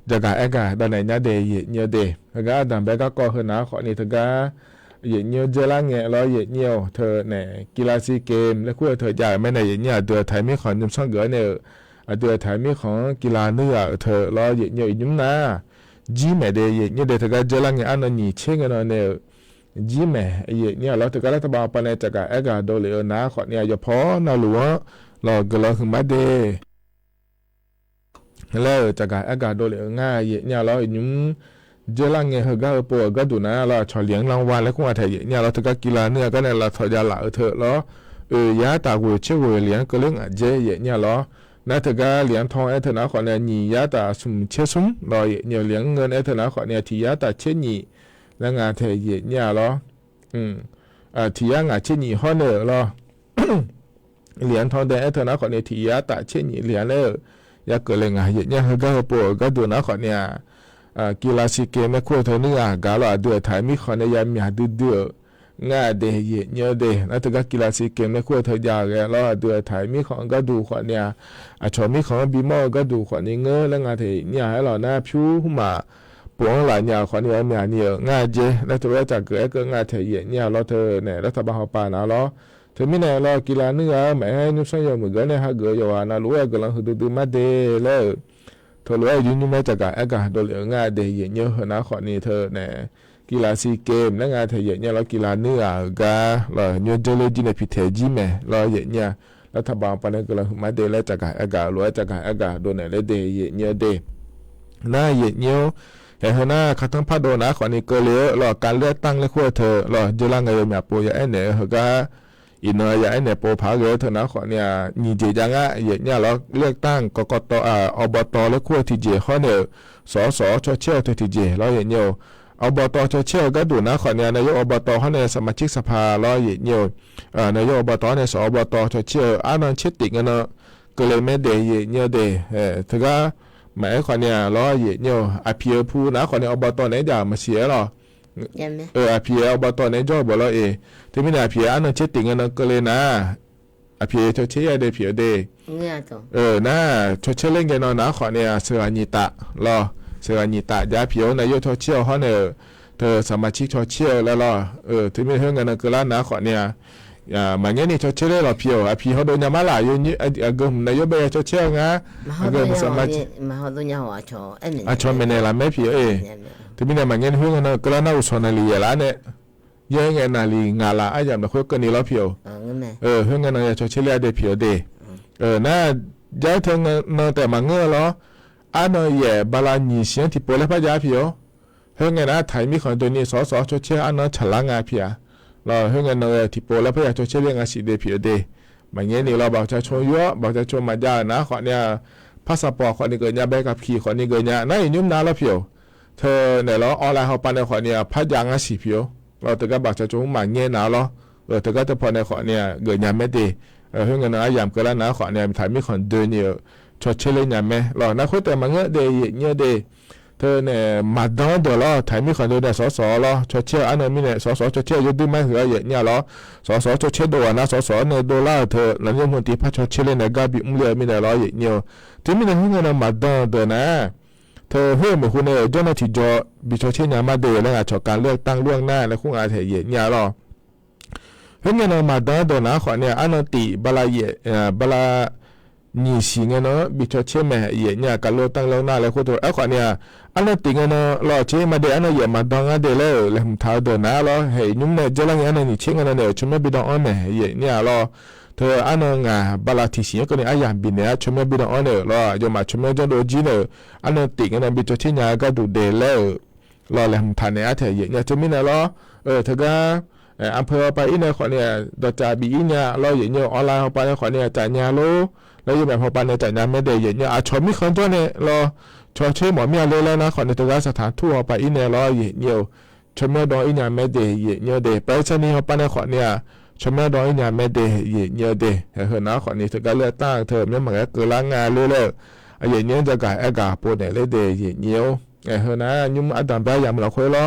จะกะเอกะตอนไหนเนี่ยเดย์อย่างนี้เดย์แล้วก็ดันไปก็ก่อคือนะขอเนี่ยถึงก็อย่างนี้เจริญเงี้ยเราอย่างนี้เธอเนี่ยกีฬาซีเกมแล้วคุยเธอใหญ่ไม่ในอย่างนี้เดือดไทยไม่ขอยุ่งช่างเกินเนี่ยเดือดไทยไม่ของกีฬาเนื้อเธอเราอย่างนี้ยุ่งนะจีแม่เดียเนี่ยเด็กก็จะลังเงี้ยอันนี้เชื่อกันเนี่ยจีแม่เนี่ยเราถึงก็เลยต้องบอกไปในจากการเอกาโดเลยนะขอเนี่ยอย่าพอน่าหลวงเราก็เราขึ้นมาเดแล้วจากการเอกาโดเลยง่ายเนี่ยเรายุ่งจะลังเงี้ยเขาก็ปวดก็ดูนะเราชอเลี้ยงรางวัลแล้วก็มาถ่ายเนี่ยเราถึงก็กีฬาเนี่ยก็เนี่ยเราถอดยาหล่าเถอะแล้วยาตาหัวเชื่อหัวเลี้ยงก็เรื่องเจเนี่ยเรานั่นถือก็เหรียญทองไอ้เถอะนะขอเนี่ยหนียาตาสุ่มเชื่อสุ่มรอเนี่ยเหรียญเงินไอ้เถอะนะขอเนี่ยที่ยาตาเชื่อหนีแล้วงานเธอเนี่ยเหรอ ทียงเช่นยี่ห้อเนอร์รอ เหรียญทองแดงเธอนะขอเนี่ยทียาตะเช่นยี่เหรียญเลยอยากเกิดเลยไงเนี่ยก็ปวดก็ดูนะขอเนี่ยกีฬาซีเกมไม่ควรเธอเนื้อกาลเดือดไทยมีขอเนี่ยยามมีหาดื้อง่ายเดย์เยอะเดย์นั่นถือว่ากีฬาซีเกมไม่ควรเธอยาวแล้วเดือดไทยมีของก็ดูขอเนี่ยชอบมีของบีมอก็ดูขอเนี่ยเงอแล้วงานเธอเนี่ยให้เราหน้าผิวมาปวงหลายเนี่ยขอเนี่ยมีเนี่ยง่ายเจแล้วถือว่าจากเกิดก็ง่ายเธอเยอะเนี่ยเราเธอเนี่ยรัฐบาลเขาปานะเราเธอไม่แน่เรากีฬาเนื้อแม่ให้นุ่งสยามเหมือนกันเนี่ยฮะเกิดอยู่ว่าน่ารู้ว่าก็ลังดูมาเดย์แล้วเธอรู้ว่ายุ่งไม่จากการโดนเหลือง่ายเดย์เยอะนะขอนี่เธอเนี่ยกีฬาซีเกมแล้วงานเธอเยอะเนี่ยเรากีฬาเนื้อกาเราโยนเจริญจีนพิเศษจีแม่เราเยอะเนี่ยรัฐบาลปนก็ลังมาเดย์แล้วจากการรู้ว่าจากการโดนเนี่ยเดย์เยอะเดย์น่าเยอะเนี่ยเห็นหน้าขัดทั้งพัดโดนนะขอนี่ก็เลยเราการเลือกตั้งเลยขั้วเธอเราเจริญเงินแบบปุยไอ้เนี่ยเขาก็อินเนอร์อย่างเนี่ยโปรพาเกอร์เถอะนะขอเนี่ยมีเจจังอ่ะเนี่ยเราเลือกตั้งกกตอบตและขั้วทีเจเขาเนี่ยสสชเชี่ยวทีเจเราเห็นเนี่ยอบตชเชี่ยวก็ดูนะขอเนี่ยนายกอบตเขาเนี่ยสมาชิกสภาเราเห็นเนี่ยนายกอบตเนี่ยสอบตชเชี่ยวอันนั้นเช็ดติกันเนาะก็เลยไม่เดย์เนี่ยเดย์ถือว่าหมายขอเนี่ยเราเห็นเนี่ยอภิเษกผู้นะขอเนี่ยอบตไหนจะมาเสียหรอพี่อบตในจอบบอกเราที่ไม่ได้พี่อันนั้นเช็ดติงอันนั้นก็เลยนะพี่ชดเชยได้พี่เดน่าชดเชยเล่นกันนะขอเนี่ยเสือนิตะรอเสือนิตะยาพี่นายกชดเชยเขาเนี่ยเธอสมาชิกชดเชยแล้วรอที่ไม่เท่ากันนะก็แล้วนะขอเนี่ยมันเงี้ยนี่ชดเชยเราพี่เขาโดนยามาหลายอยู่นี่ก็นายกไปชดเชยนะก็สมาชิกมาเขาโดนยาหัวชอชอไม่เนี่ยละไม่พี่ที่มีเนี่ยมันเงี้ยเพื่อนนะก็แล้วน่าอุศนาลีละเนี่ยยังไงนาลีงาละไอ้ยังเราคุยกันนี่แล้วพี่เพื่อนกันเนี่ยชดเชยได้พี่เดน่าย้ายเธอเนี่ยแต่มันเงี้ยเหรออันนั้นแย่บาลานีเสียงที่ปวดแล้วพะยาพี่เพื่อนกันนะไทยมีคนตัวนี้สอชดเชยอันนั้นฉลาดงาพี่เราเพื่อนกันเนี่ยที่ปวดแล้วพะยาชดเชยเรื่องอาชีพเดพี่เดมันเงี้ยนี่เราบอกจะชวนเยอะบอกจะชวนมาญานะขอเนี่ยพาสปอร์ตขอนี่เกิดเนี่ยใบขับขี่ขอนี่เกิดเนี่ยนั่นยุ่งนานแล้วพี่เธอเนี่ยเราออนไลน์เขาปันในขอเนี่ยพัดยางอาชีพเราแต่ก็บอกจะจงมาเงี้ยนะเราแต่ก็จะพอในขอเนี่ยเกิดยังไม่ดีเพื่อนกันนะยามเกิดแล้วนะขอเนี่ยถ่ายมีคนเดินเนี่ยชดเชยเลยยังไม่เรานะคุยแต่มาเงี้ยเดย์เงี้ยเดย์เธอเนี่ยมาดอนเดี๋ยวเราถ่ายมีคนเดินเนี่ยสอเราชดเชยอันนั้นมีเนี่ยสอชดเชยยุติไม่เหลือเนี่ยเราสอชดเชยโดนนะสอเนี่ยดอลลาร์เธอหลังจากคนที่พัดชดเชยเลยเนี่ยก็บิอุ้มเลยมีเนี่ยเราเนี่ยที่มีเนี่ยเพื่อนกันมาดอนเดี๋ยวนะเธอเพื่อนเหมือนคุณเนี่ยเจ้าหน้าที่จอบิชเชนยามาเดแล้วอาจจะการเลือกตั้งล่วงหน้าและคุ้งอาเทเยเนี่ยหรอเพื่อนกันมาดอนตัวนะขอเนี่ยอันนั้นตีบลาเยบลานี่สิงเนาะบิชเชนแม่เยเนี่ยการเลือกตั้งล่วงหน้าและคุ้งตัวขอเนี่ยอันนั้นตีเนาะรอเชมาเดอันนั้นเยมาดอนเดแล้วแล้วผมท้าเดินนะรอเฮ้ยยุ่งเนี่ยเจ้าหน้าที่อันนั้นนี่เชงอันนั้นเนี่ยชุ่มบิดอนแม่เยเนี่ยรอเธออันนั้นบาลาทิสิก็เนี่ยอายังบินเนี่ยชมบิดอนเนี่ยรอยมาชมจนโดจีเนี่ยอันนั้นติกันเนี่ยบิจชิญาก็ดูเดแล้วรอเลยทานเนี่ยเธอเนี่ยจะมีเนี่ยรอเธอก็อำเภอไปอีเนี่ยคนเนี่ยดจาบีอีเนี่ยรอเนี่ยออนไลน์เขาไปเนี่ยคนเนี่ยจ่ายยาโลแล้วยังแบบเขาไปเนี่ยจ่ายยาไม่ได้เนี่ยชมมีคนตัวเนี่ยรอชอช่วยหมอเมียเลยแล้วนะคนเนี่ยตัวสถานทูตไปอีเนี่ยรอเนี่ยชมดออีเนี่ยไม่ได้เนี่ยเดไปชนีเขาไปเนี่ยคนเนี่ยชมดอยเนี่ยไม่ได้เนี่ยเดเห็นนะคนนี้เธอก็เลือกตั้งเธอไม่เหมือนกับเกิดล้างงานเลยอย่างนี้จะกลายกาปวดเนี่ยเดเนี่ยเห็นนะยุ่งอันดับแรกอย่างเราคุยล้อ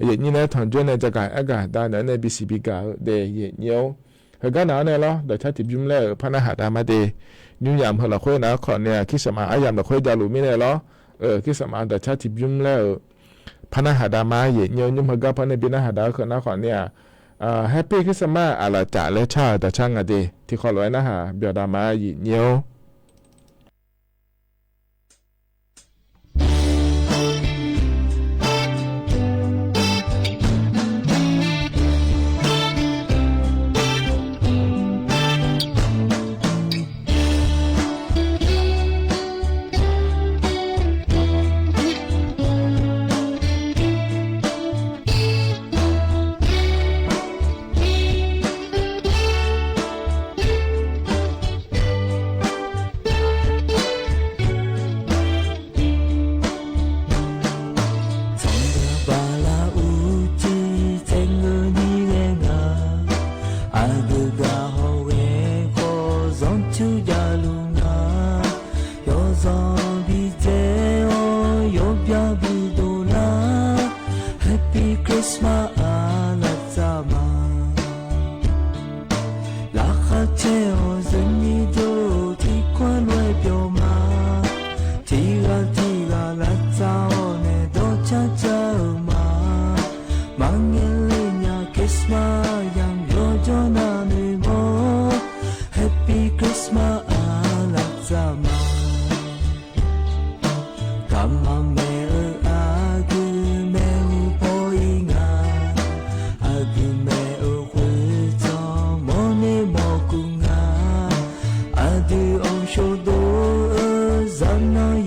อย่างนี้นะทางจุนเนี่ยจะกลายกาได้เนี่ยในบีซีบีกาเดเนี่ยเห็นกันนะเนี่ยล้อเดี๋ยวถ้าติดยุ่งแล้วพนักหาดามาเดยุ่งยามเราคุยนะคนเนี่ยคิดสมาอยามเราคุยจะรู้ไม่ได้ล้อคิดสมาเดี๋ยวถ้าติดยุ่งแล้วพนักหาดามาเนี่ยยุ่งเหมือนกับพนักบินหาดาคนนะคนเนี่ยแฮปปี้คริสต์มาสอะไรจ่าและชาแต่ช่างอะดีที่ขอร้อยนะฮะเบียดามาหยิเนียว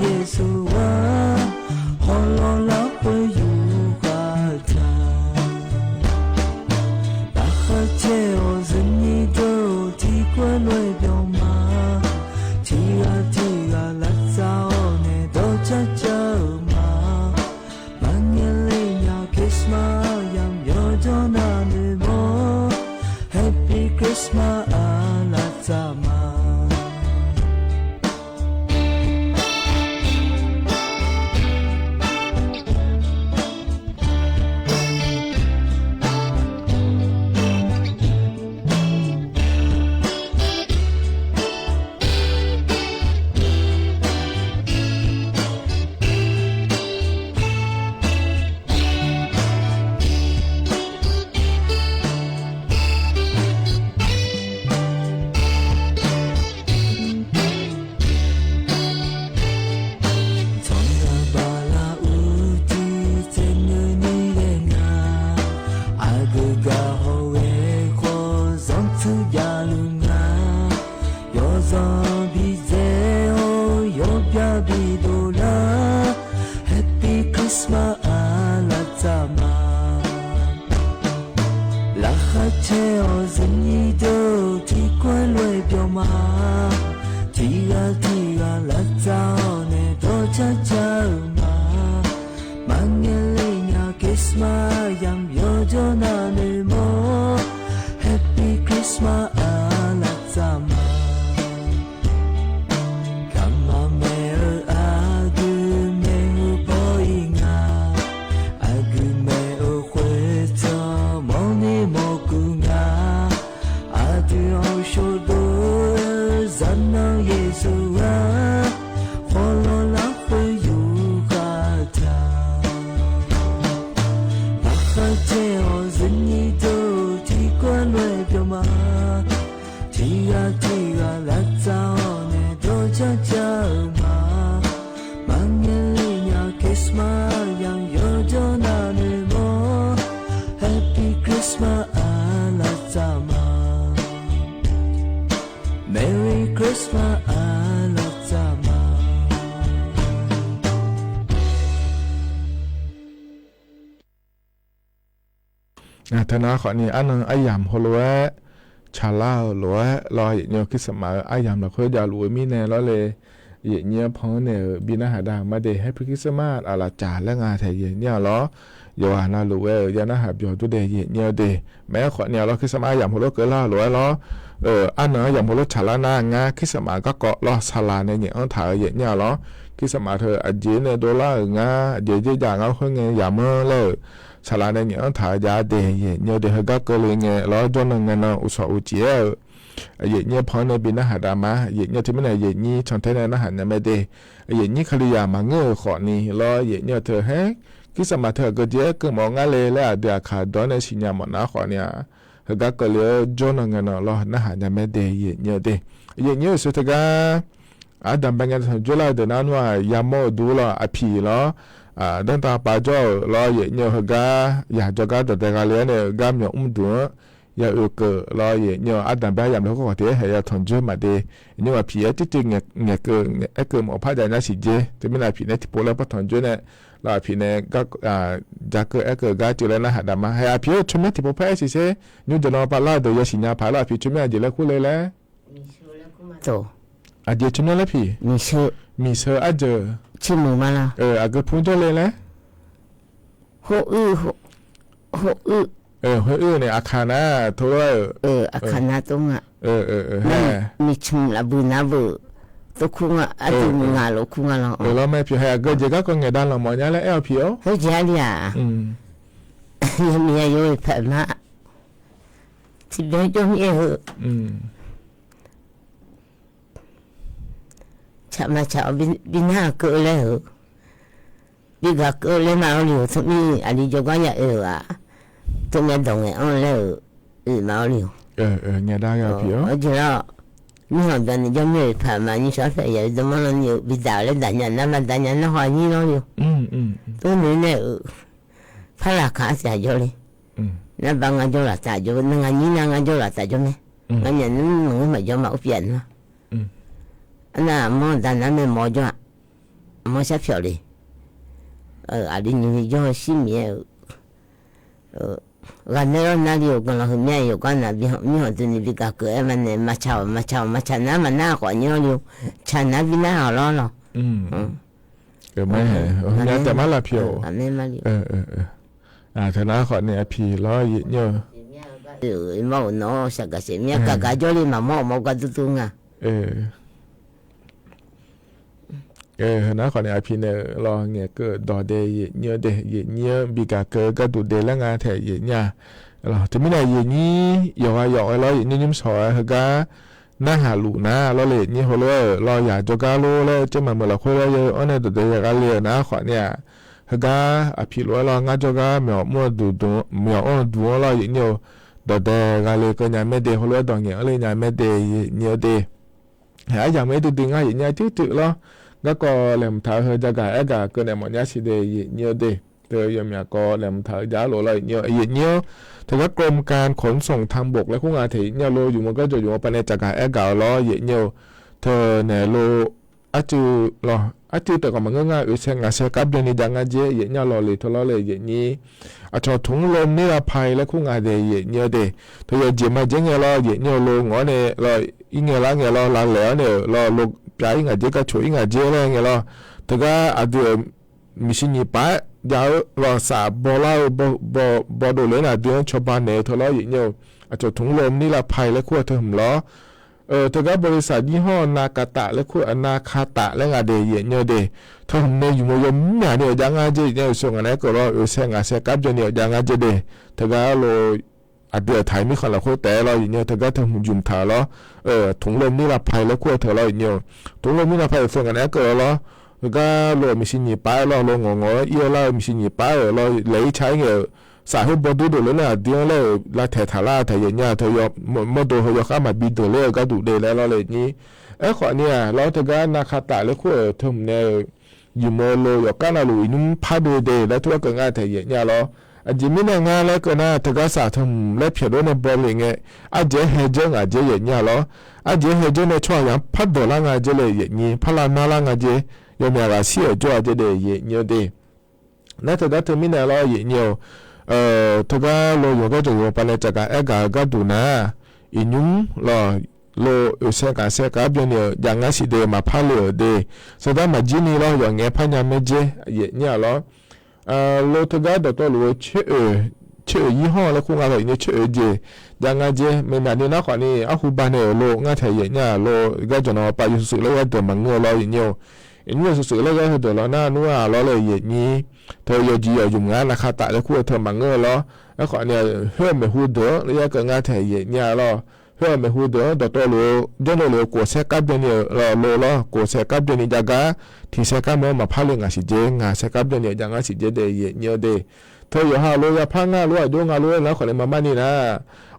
耶稣啊，火罗拉会有花茶，大河切我是你都提过来表嘛，提啊拉早呢都加加嘛，满年里呀 kiss 嘛呀有着那里么 Happy Christmas 拉早嘛。ธนาขอนี้อันนึงอายามฮัลโหลชาลาหลัวรออย่างเงี้ยคิดสมัยอายามเราเคยจะรู้มีแน่แล้วเลยอย่างเงี้ยพอเนี่ยบินหาดามาเดให้พิคิสมาอาลาจาและงาไทยอย่างเงี้ยล้ออย่าน่ารู้อย่าน่าหาบอยู่ตัวเดียอย่างเงี้ยเดแม้ขอเนี่ยเราคิดสมัยอย่างฮัลโหลเกิดล่าหลัวล้ออันนึงอย่างฮัลโหลชาลาหน้างาคิดสมัยก็เกาะล้อชาลาในอย่างอันถ่ายอย่างเงี้ยล้อคิดสมัยเธออดีตเนี่ยดอลลาร์งาเดี๋ยวจะอย่างเอาคนเงี้ยอย่าเมื่อเลยชาลาในอย่างถ่ายยาเดย์เนี่ยเดี๋ยวก็เกลือเงี้ยแล้วจนเงินอุตสาหอุจิเออย่างเงี้ยพอในบินหาดามาอย่างเงี้ยที่มันอย่างนี้ชนเทนในหันเนี่ยไม่ได้อย่างนี้คดียามาเงือขอนี้แล้วอย่างเงี้ยเธอเฮ้คิดสมัยเธอก็เจ๊ก็มองอะไรแล้วเดี๋ยวขาดอนในสิญญาหมดนะขอเนี่ยเธอก็เกลือจนเงินแล้วนะหันเนี่ยไม่ได้อย่างเงี้ยเดอย่างเงี้ยสุดท้ายดัมเป็นกันจุฬาเดินนั้นว่ายามโมดูละอภิละดังตาปาจ่อละอย่างเงี้ยเฮก้าอยากจะก้าแต่การเลี้ยงเนี่ยก้ามอย่างดูอย่าเกอละอย่างเงี้ยดัมเป็นยามแล้วก็ขอเทให้ยาทนจุมาเดเนี่ยว่าพี่ที่จริงเนี่ยเกิดหมอพาดายน่าสิเจจะไม่น่าพี่เนี่ยที่พอแล้วพอทนจุเนี่ยละพี่เนี่ยก็จะเกิดก้าจุแล้วนะหาดามาให้พี่ชุ่มเนี่ยที่พอแพ้สิเช่ยูจะนอนปลาละเดี๋ยวสิญญาพาละพี่ชุ่มเนี่ยจะเลิกคุยเลยแหละโตอาเดียชุ่มเนี่ยละพี่มีเสืออาเจอชิมือมาละอาก็พูดเลยแหละโหอื้อเนี่ยอาคานะทั่วอาคานะตรงอ่ะมีชุมละบุนาบุตัวคุ้งอ่ะอาตุมึงอ่ะลูกคุ้งอ่ะเราแล้วไม่พี่ให้ก็เจก็เงยด้านเราหมดเนี่ยแล้วพี่อ๋อเฮ้ยจ้าดิอ่ะยังมีอายุอีกเพิ่มมาที่เบนจงเยอะชามาชาบินหาเกิดแล้วบิกเกิดแล้วมาเอาอยู่ทุกนี้อันนี้จะก็อย่าอ่ะทุกอย่างตรงนี้เอาแล้วมาเอาอยู่เนี่ยได้ครับพี่อ๋อเจ้านี่หอมตอนนี้ยังไม่ผ่านมานี่ชอบใส่ยาจะมันอยู่บิดาแล้วดันยันน้ำมันดันยันน้ำหอยนี่น้องอยู่ตัวนี้เนี่ยพระราคาเสียเยอะเลยนั่นบางงานจะหลับตาอยู่นั่งงานนี้นั่งงานจะหลับตาอยู่ไหมงานอย่างนั้นมันไม่ยอมมาอุปยันนะอันนั้นมองด้านนั้นไม่มองจ้ะ么些漂亮，阿里你叫西面，俺那里有跟了后面有关那边，你好在那边个个嘛呢，马超那嘛那好你了，查那边那好了。ไม่เหรอเนี่ยแต่มาละเพียวไม่มาเลยธนาขอเนี่ยพี่ล้อเยอะมาโน่สักเสียเนี่ยกะจอลีมาหมอก็ตุ้งอ่ะธนาขอเนี่ยพี่เนี่ยรอเนี่ยก็ดอเดยเยอะเดยเยอะบีกะเกก็ดูเดแล้วงานแถเยเนี่ยเราจะไม่ได้เยนี้อย่าว่าอย่าล้อเยนี่ยิ้มสอยเฮกะน่าหาลูนะเราเลยนี่เขาเลยเราอยากจะก้าวเลยจะมาเมื่อเราคุยเราเยอะอันนี้ตัวเดียวกันเลยนะขอเนี่ยเฮกะอภิรวยเรางานจะก้าวเหมียวมั่วดูเหมียวอ้อนดูเราอย่างเดียวตัวเดียวกันเลยก็ยังไม่เดียวเขาเลยตอนเงี้ยเลยยังไม่เดียวเยอะเดียวหาอย่างไม่ดูดึงอ่ะอย่างเงี้ยจืดๆแล้วก็เริ่มท้าเฮจะก้าวก็เนี่ยมันยังสิเดียวเยอะเดียวเธอยังมีก็เริ่มท้าจ้าโลเลยเยอะถือว่ากรมการขนส่งทางบกและคู่งานที่เนี่ยโลอยู่มันก็จะอยู่ภายในจักรแอกาล้อเยอะเธอเนี่ยโลอาจูรออาจูแต่ก็มันง่ายๆเช่นงานเสกับเดือนนี้จังเจเยอะรอเลยทลอเลยเยอะนี้อาจจะถุงลมนี่ละภัยและคู่งานเดียเยอะเดเธอจะมาเจงเงี้ยรอเยอะโลงอเนี่ยรออีเงี้ยละเงี้ยรอหลังแล้วเนี่ยรอโลกปลายงานเจก็ช่วยงานเจอะไรเงี้ยรอเธอก็อาจจะมิชินีป้ายาวรอสาบอลาบอดูเลยนะเดือนชบานเนี่ยทลอเยอะอาจจะถุงลมนี่ละภัยและคู่เธอหุ่มล้อเธอก็บริษัทยี่ห้อนากาตะและคู่อนาคาตะและงานเดียเยอะเดเธอหุ่มเนี่ยอยู่มวยมเนี่ยยังงานเจเนี่ยส่งอะไรก็รอเสียงานเสียกับเนี่ยยังงานเจเดเธอก็โลอาเดือไทยไม่คนละคู่แต่เราอย่างเงี้ยเธอก็เธอหุ่มยุ่มถาล้อถุงลมนี่ละภัยและคู่เธอเราอย่างเงี้ยถุงลมนี่ละภัยส่งอะไรก็รอก็โลมิชินีป้ายเราโลงงเอียเรามิชินีป้ายเราเลยใช้เงี้ยสาเหตุบดูดูเลยนะเดี๋ยวเลยลาเทถาลาเทยเนี่ยเธอยมดูเขาอยากมาบิดดูเลยก็ดูเดแล้วเราเลยนี้ขอเนี่ยเราเธอก็นาคาตะเลยคู่เธอเนี่ยอยู่โมโลอยากกันลุยนุ่มพาดูเดแล้วทุกคนก็เทยเนี่ยเราจิมิเนี่ยงานแล้วก็นะเธอก็สาทำเล็บเขียวในบอลเลยไงอาเจเฮเจงอาเจเนี่ยเราอาเจเฮเจในช่วงยังพัดดอลงอาเจเลยเนี่ยพลานาลงอาเจยอมรับเสียจ่อเจเดยเนี่ยเดนั่นเธอก็เธอมิเนี่ยเราเนี่ยเธอก็โลอยู่ก็จะอยู่ภายในจักรก็ดูนะอินุมโลเสกเนี่ยยังงั้นสิเดมาพาเลเดสุดท้ายมาจีนี่เราอย่างเงี้ยพญาเมเจเนี่ยเราโลเธอก็เดี๋ยวตัวโลชื่อยี่ห้อแล้วคู่งานเราเนี่ยชื่อเจยังงั้นเจไม่นานนี้นะขวานี้อาหูบานเนี่ยโลงั้นเทียเนี่ยโลก็จะนอนไปอยู่สุดแล้วก็เดินมังเงาเราอย่างเงี้ยอินุมสุดแล้วก็เดินเราหน้านัวเราเลยอย่างนี้เธออยู่จีอยู่งานนะคะแต่แล้วคู่เธอมังเงอแล้วขอเนี่ยเฮือไม่หูเด้อแล้วก็งานเธอเนี่ยเราเฮือไม่หูเด้อตัวโลเจ้าโลกูเสกับเดี๋ยวนี้เรากูเสกับเดี๋ยวนี้จักรที่เสกับมาพาเรื่องงานสิเจงานเสกับเดี๋ยวนี้จังงานสิเจเดย์เนี่ยเดเธออยู่หาโลยาพังงานรู้ดูงานรู้แล้วขอเนี่ยมานี่นะ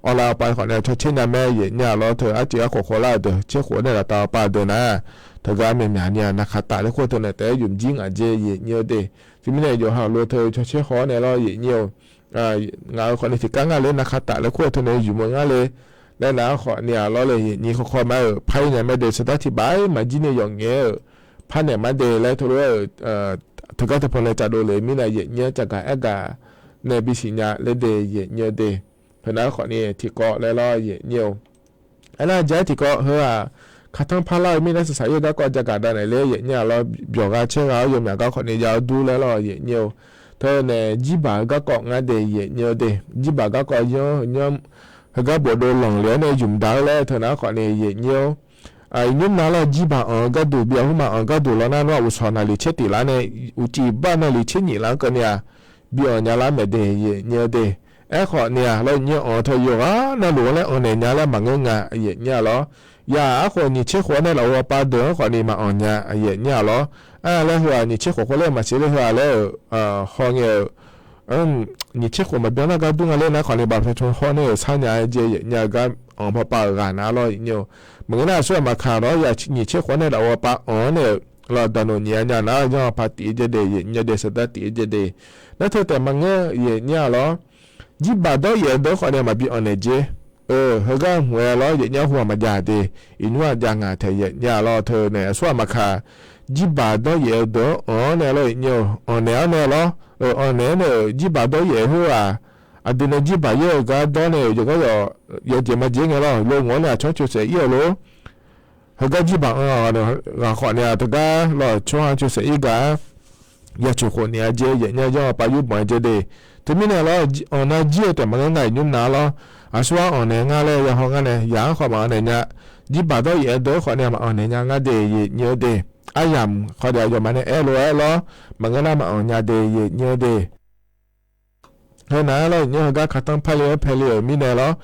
เอาเราไปขอเนี่ยเช่นนั้นแม่เนี่ยเราเธออาจจะขอคนละเด้อเชื่อคนเนี่ยเราต่อไปเด้อนะเธอก็ไม่มีเนี่ยนะคะแต่แล้วคู่เธอเนี่ยแต่ยุ่งจริงอาเจเนี่ยเดที่ไม่ได้อยู่หาโลเธอเชื่อขอเนี่ยเราเนี่ยงานคนที่กางานเลยนะคะแต่แล้วคู่เธอเนี่ยอยู่เมืองเลยแล้วนะขอเนี่ยเราเลยนี่เขาคอยมาไพ่เนี่ยไม่ได้สถานที่บ่ายมาจีเนี่ยอย่างเงี้ยพันเนี่ยมาเดแล้วเธอรู้เธอก็จะพอในจัดดูเลยมีอะไรเนี่ยจากการในบิสิญาเลเดเนี่ยเดเพราะนั้นขอเนี่ยที่เกาะแล้วเราเนี่ยอันนั้นใจที่เกาะเฮ้อข้าทั้งพาเราไม่ได้ศึกษาอยู่แล้วก็จะการได้ไหนเลยเนี่ยเราบอกว่าเชื่อเราอยู่เนี่ยก็คนนี้ยาวดูแล้วเราเนี่ยเธอเนี่ยจีบก็เกาะงานเดย์เนี่ยเดจีบก็เกาะเนี่ยเขาก็บอกโดนหลงเหลือเนี่ยยุ่งดาวแล้วเธอนะคนนี้เนี่ยยุ่งนั้นเราจีบก็ดูเบี้ยหัวมาก็ดูแล้วนั่นว่าอุตสาหะลิเชติแล้วเนี่ยอุจิบ้านลิเชนี่แล้วก็เนี่ยเบี้ยเนี่ยละไม่เดย์เนี่ยเดขอเนี่ยเราเนี่ยเธออยู่นั่นหลวงแล้วเนี่ยละมันงงเนี่ยเหรอย่าคนนี่เชื่อคนในเราว่าป้าเดินคนนี้มาอ่อนเนี่ยเหรอแล้วหัวนี่เชื่อคนเลยมาเชื่อหัวแล้วห้องนี่เชื่อคนมาเดินแล้วก็ดูงานเลยนะคนนี้แบบชนห้องเนี่ยช้าเนี่ยก็พอป้ากันนะเราเนี่ยมึงน่าช่วยมาข่าวเราอย่านี่เชื่อคนในเราว่าป้าเนี่ยเราดันเนี่ยนะย่อพาตีจะเดย์เนี่ยเดสตาตีจะเดย์แล้วเธอแต่มันเนี่ยเหรอจีบได้เดี๋ยวคนนี้มาบีเนี่ยเจเฮก็หัวเราเนี่ยหัวมาจ่าดีอินว่าจังเธอเนี่ยเราเธอเนี่ยส่วนมาค่ะ chỉ bà đó vậy đó nè rồi nhiều nè nè lo nè nè chỉ bà đó vậy hả đi nó chỉ bà vậy cái đó nè giờ cái giờ chỉ mà chỉ nghe lo luôn ngón nè cho sẽ yêu luôn cái chỉ bà nè họ nè tụi cái lo cho sẽ ý cái giờ chủ họ nè chơi vậy nha cho bà yêu bà chơi đi thì mình nè lo nè chơi thì mà cái nhung nè lo số nè nghe le giờ họ nghe nè giá họ mà nè nha chỉ bà đó vậy đó họ nè mà nè nha nghe đi nhiều đi ai làm họ đều cho mà nè lo mà cái nào mà nhà đi nhiều đi hồi nãy lo như cái khát tăng phơi mi nè lo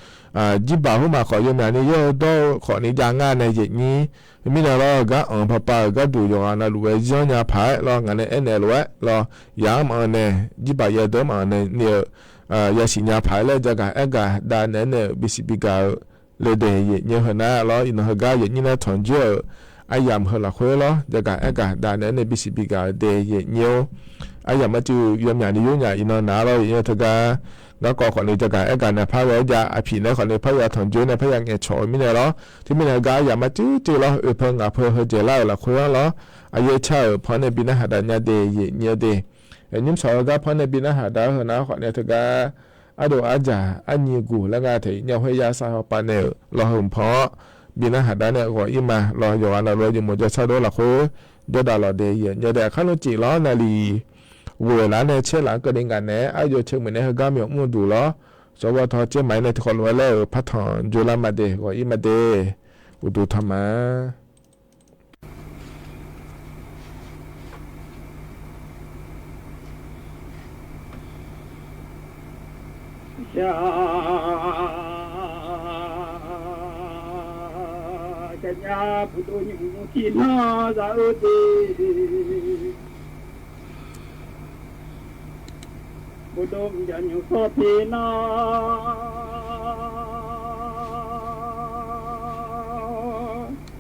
chỉ bảo mà họ dùng này nhiều đó họ này giang ngàn này gì nhỉ mi nè lo cái papa cái đủ dùng anh lu cái nhà phải lo ngàn này nè lo giá mà nè chỉ bảo giờ đó mà nè nhiều giờ xin nhà phải là cho cái đa nè bc cáiเลยเดียเนี่ยหัวหน้าล้ออินหัวกาอย่างนี้นะถอนเยอะไอ้ยามหัวหลักหัวล้อจะกะไอ้กะด่านนั้นในบิสิบิกาเดียเนี่ยไอ้ยามมาจูยามอย่างนี้ยุ่งอย่างอินหน้าล้ออย่างนี้ถ้าก็แล้วก็คนนี้จะกะไอ้กะเนี่ยพายาไอ้ผีเนี่ยคนนี้พายาถอนเยอะเนี่ยพายาเงี้ยโฉมไม่เนี่ยล้อที่ไม่เนี่ยกายามมาจูล้อเพิ่งเพิ่งเจริญละหัวล้อไอ้เยอะเช่าพอในบินหาด่านเนี่ยเดียเนี่ยเดียไอ้ยิ่งสองก็พอในบินหาด่านหัวหน้าคนนี้ถ้าก็ดูอาจจะอันนี้กูแล้วก็ที่ยังพยายามสร้างปานเนลรอหุ่นเพาะบินอาหารได้เนี่ยก็ยิ่งมารออยู่วันละรออยู่หมดจะชาดูละคู่เดี๋ยวดาวเราเดียร์เดี๋ยวแต่ข้านุจิล้อนาลีเวลาเนี่ยเชื่อหลังก็ได้กันเนี่ยอายุเชื่อเหมือนเนี่ยก็มีมุ่งดูล้อสวัสดิ์เจ้าหมายในที่คนไว้แล้วพัฒน์จุลามาเดก็ยิ่งมาเดอุดุธรรมะYa putu nyutina zaudi putu janyu sotina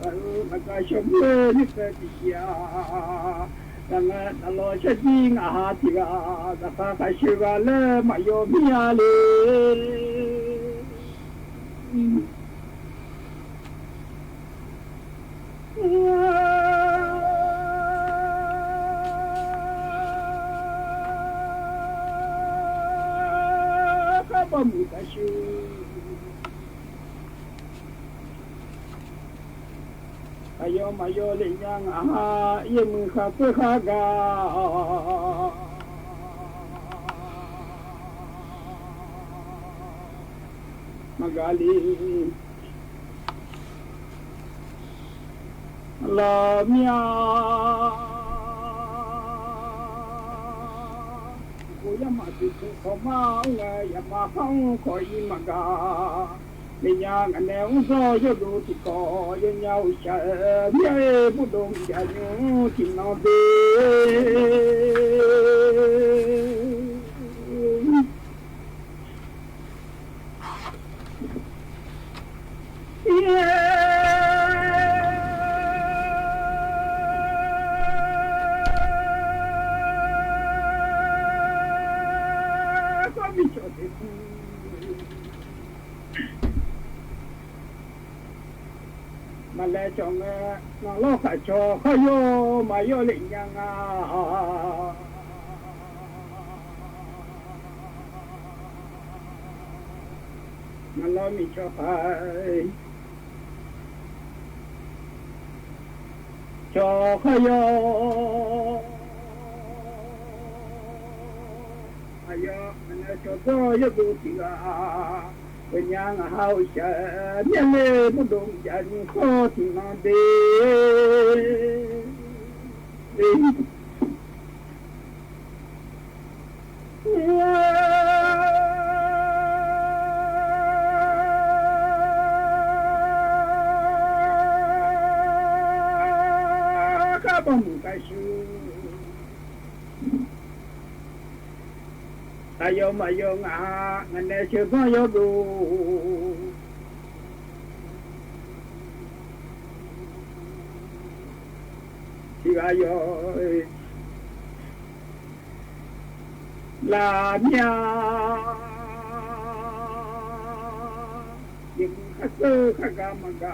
baru maka shomle nikatiya dengan alo shading ahatiga kaka kashigale mayo miale ayo mayo lenyang iya mengkhape khaga magali la mia ya ma tu ko ma nga ya ma hong ko yi ma ga le nya nga ne u so yo do ti ko yo nya u sha ye bu dong ya nyu ti no de mà lẽ chồng nó lo phải cho khó vô mà vô lệnh nhang mà lo mình cho phải cho khó vô mà vô mình cho tôi vô đủ thì là yang hao sha mian le bu dong jan ko ti na de ka ba mu ka shu ayo mayo nga ngane che ba yo do ti ayo la mia yin ka se ka ga ma ga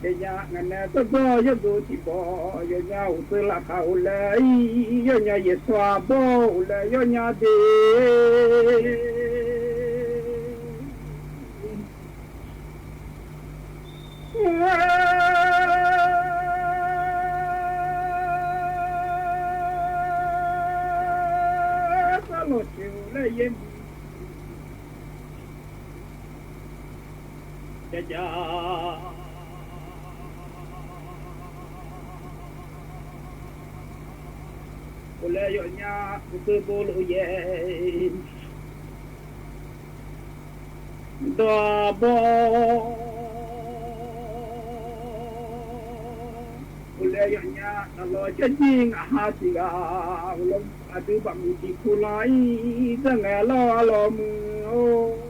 ya ngana to do yo do ti bo yo nya u se la ka u le yo nya ye swa bo u le yo nya de lo che u le ye ya Ule yo nya ku bolu ye do bo Ule yo nya lo che jing ha ti ga lo adu ba mi ti ku lai za nga lo mu o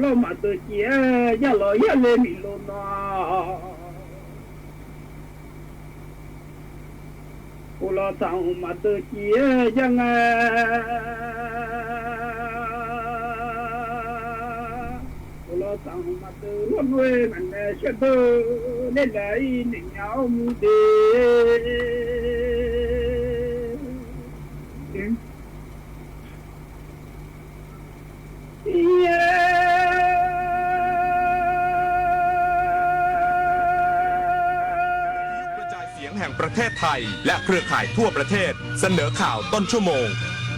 Lo mà tôi chia ya lo ya le mi lo na lo tao mà tôi chia ya nga lo tao mà tôi lo nuôi mình sẽ đỡ để lại những nhau mu deแห่งประเทศไทยและเครือข่ายทั่วประเทศเสนอข่าวต้นชั่วโมง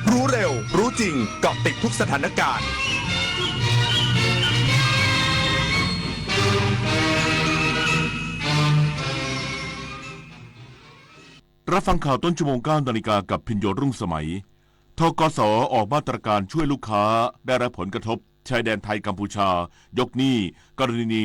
รู้เร็วรู้จริงเกาะติดทุกสถานการณ์รับฟังข่าวต้นชั่วโมง 9 นาฬิกากับพิญโยรุ่งสมัยธกส.ออกมาตรการช่วยลูกค้าได้รับผลกระทบชายแดนไทยกัมพูชายกหนี้กรณี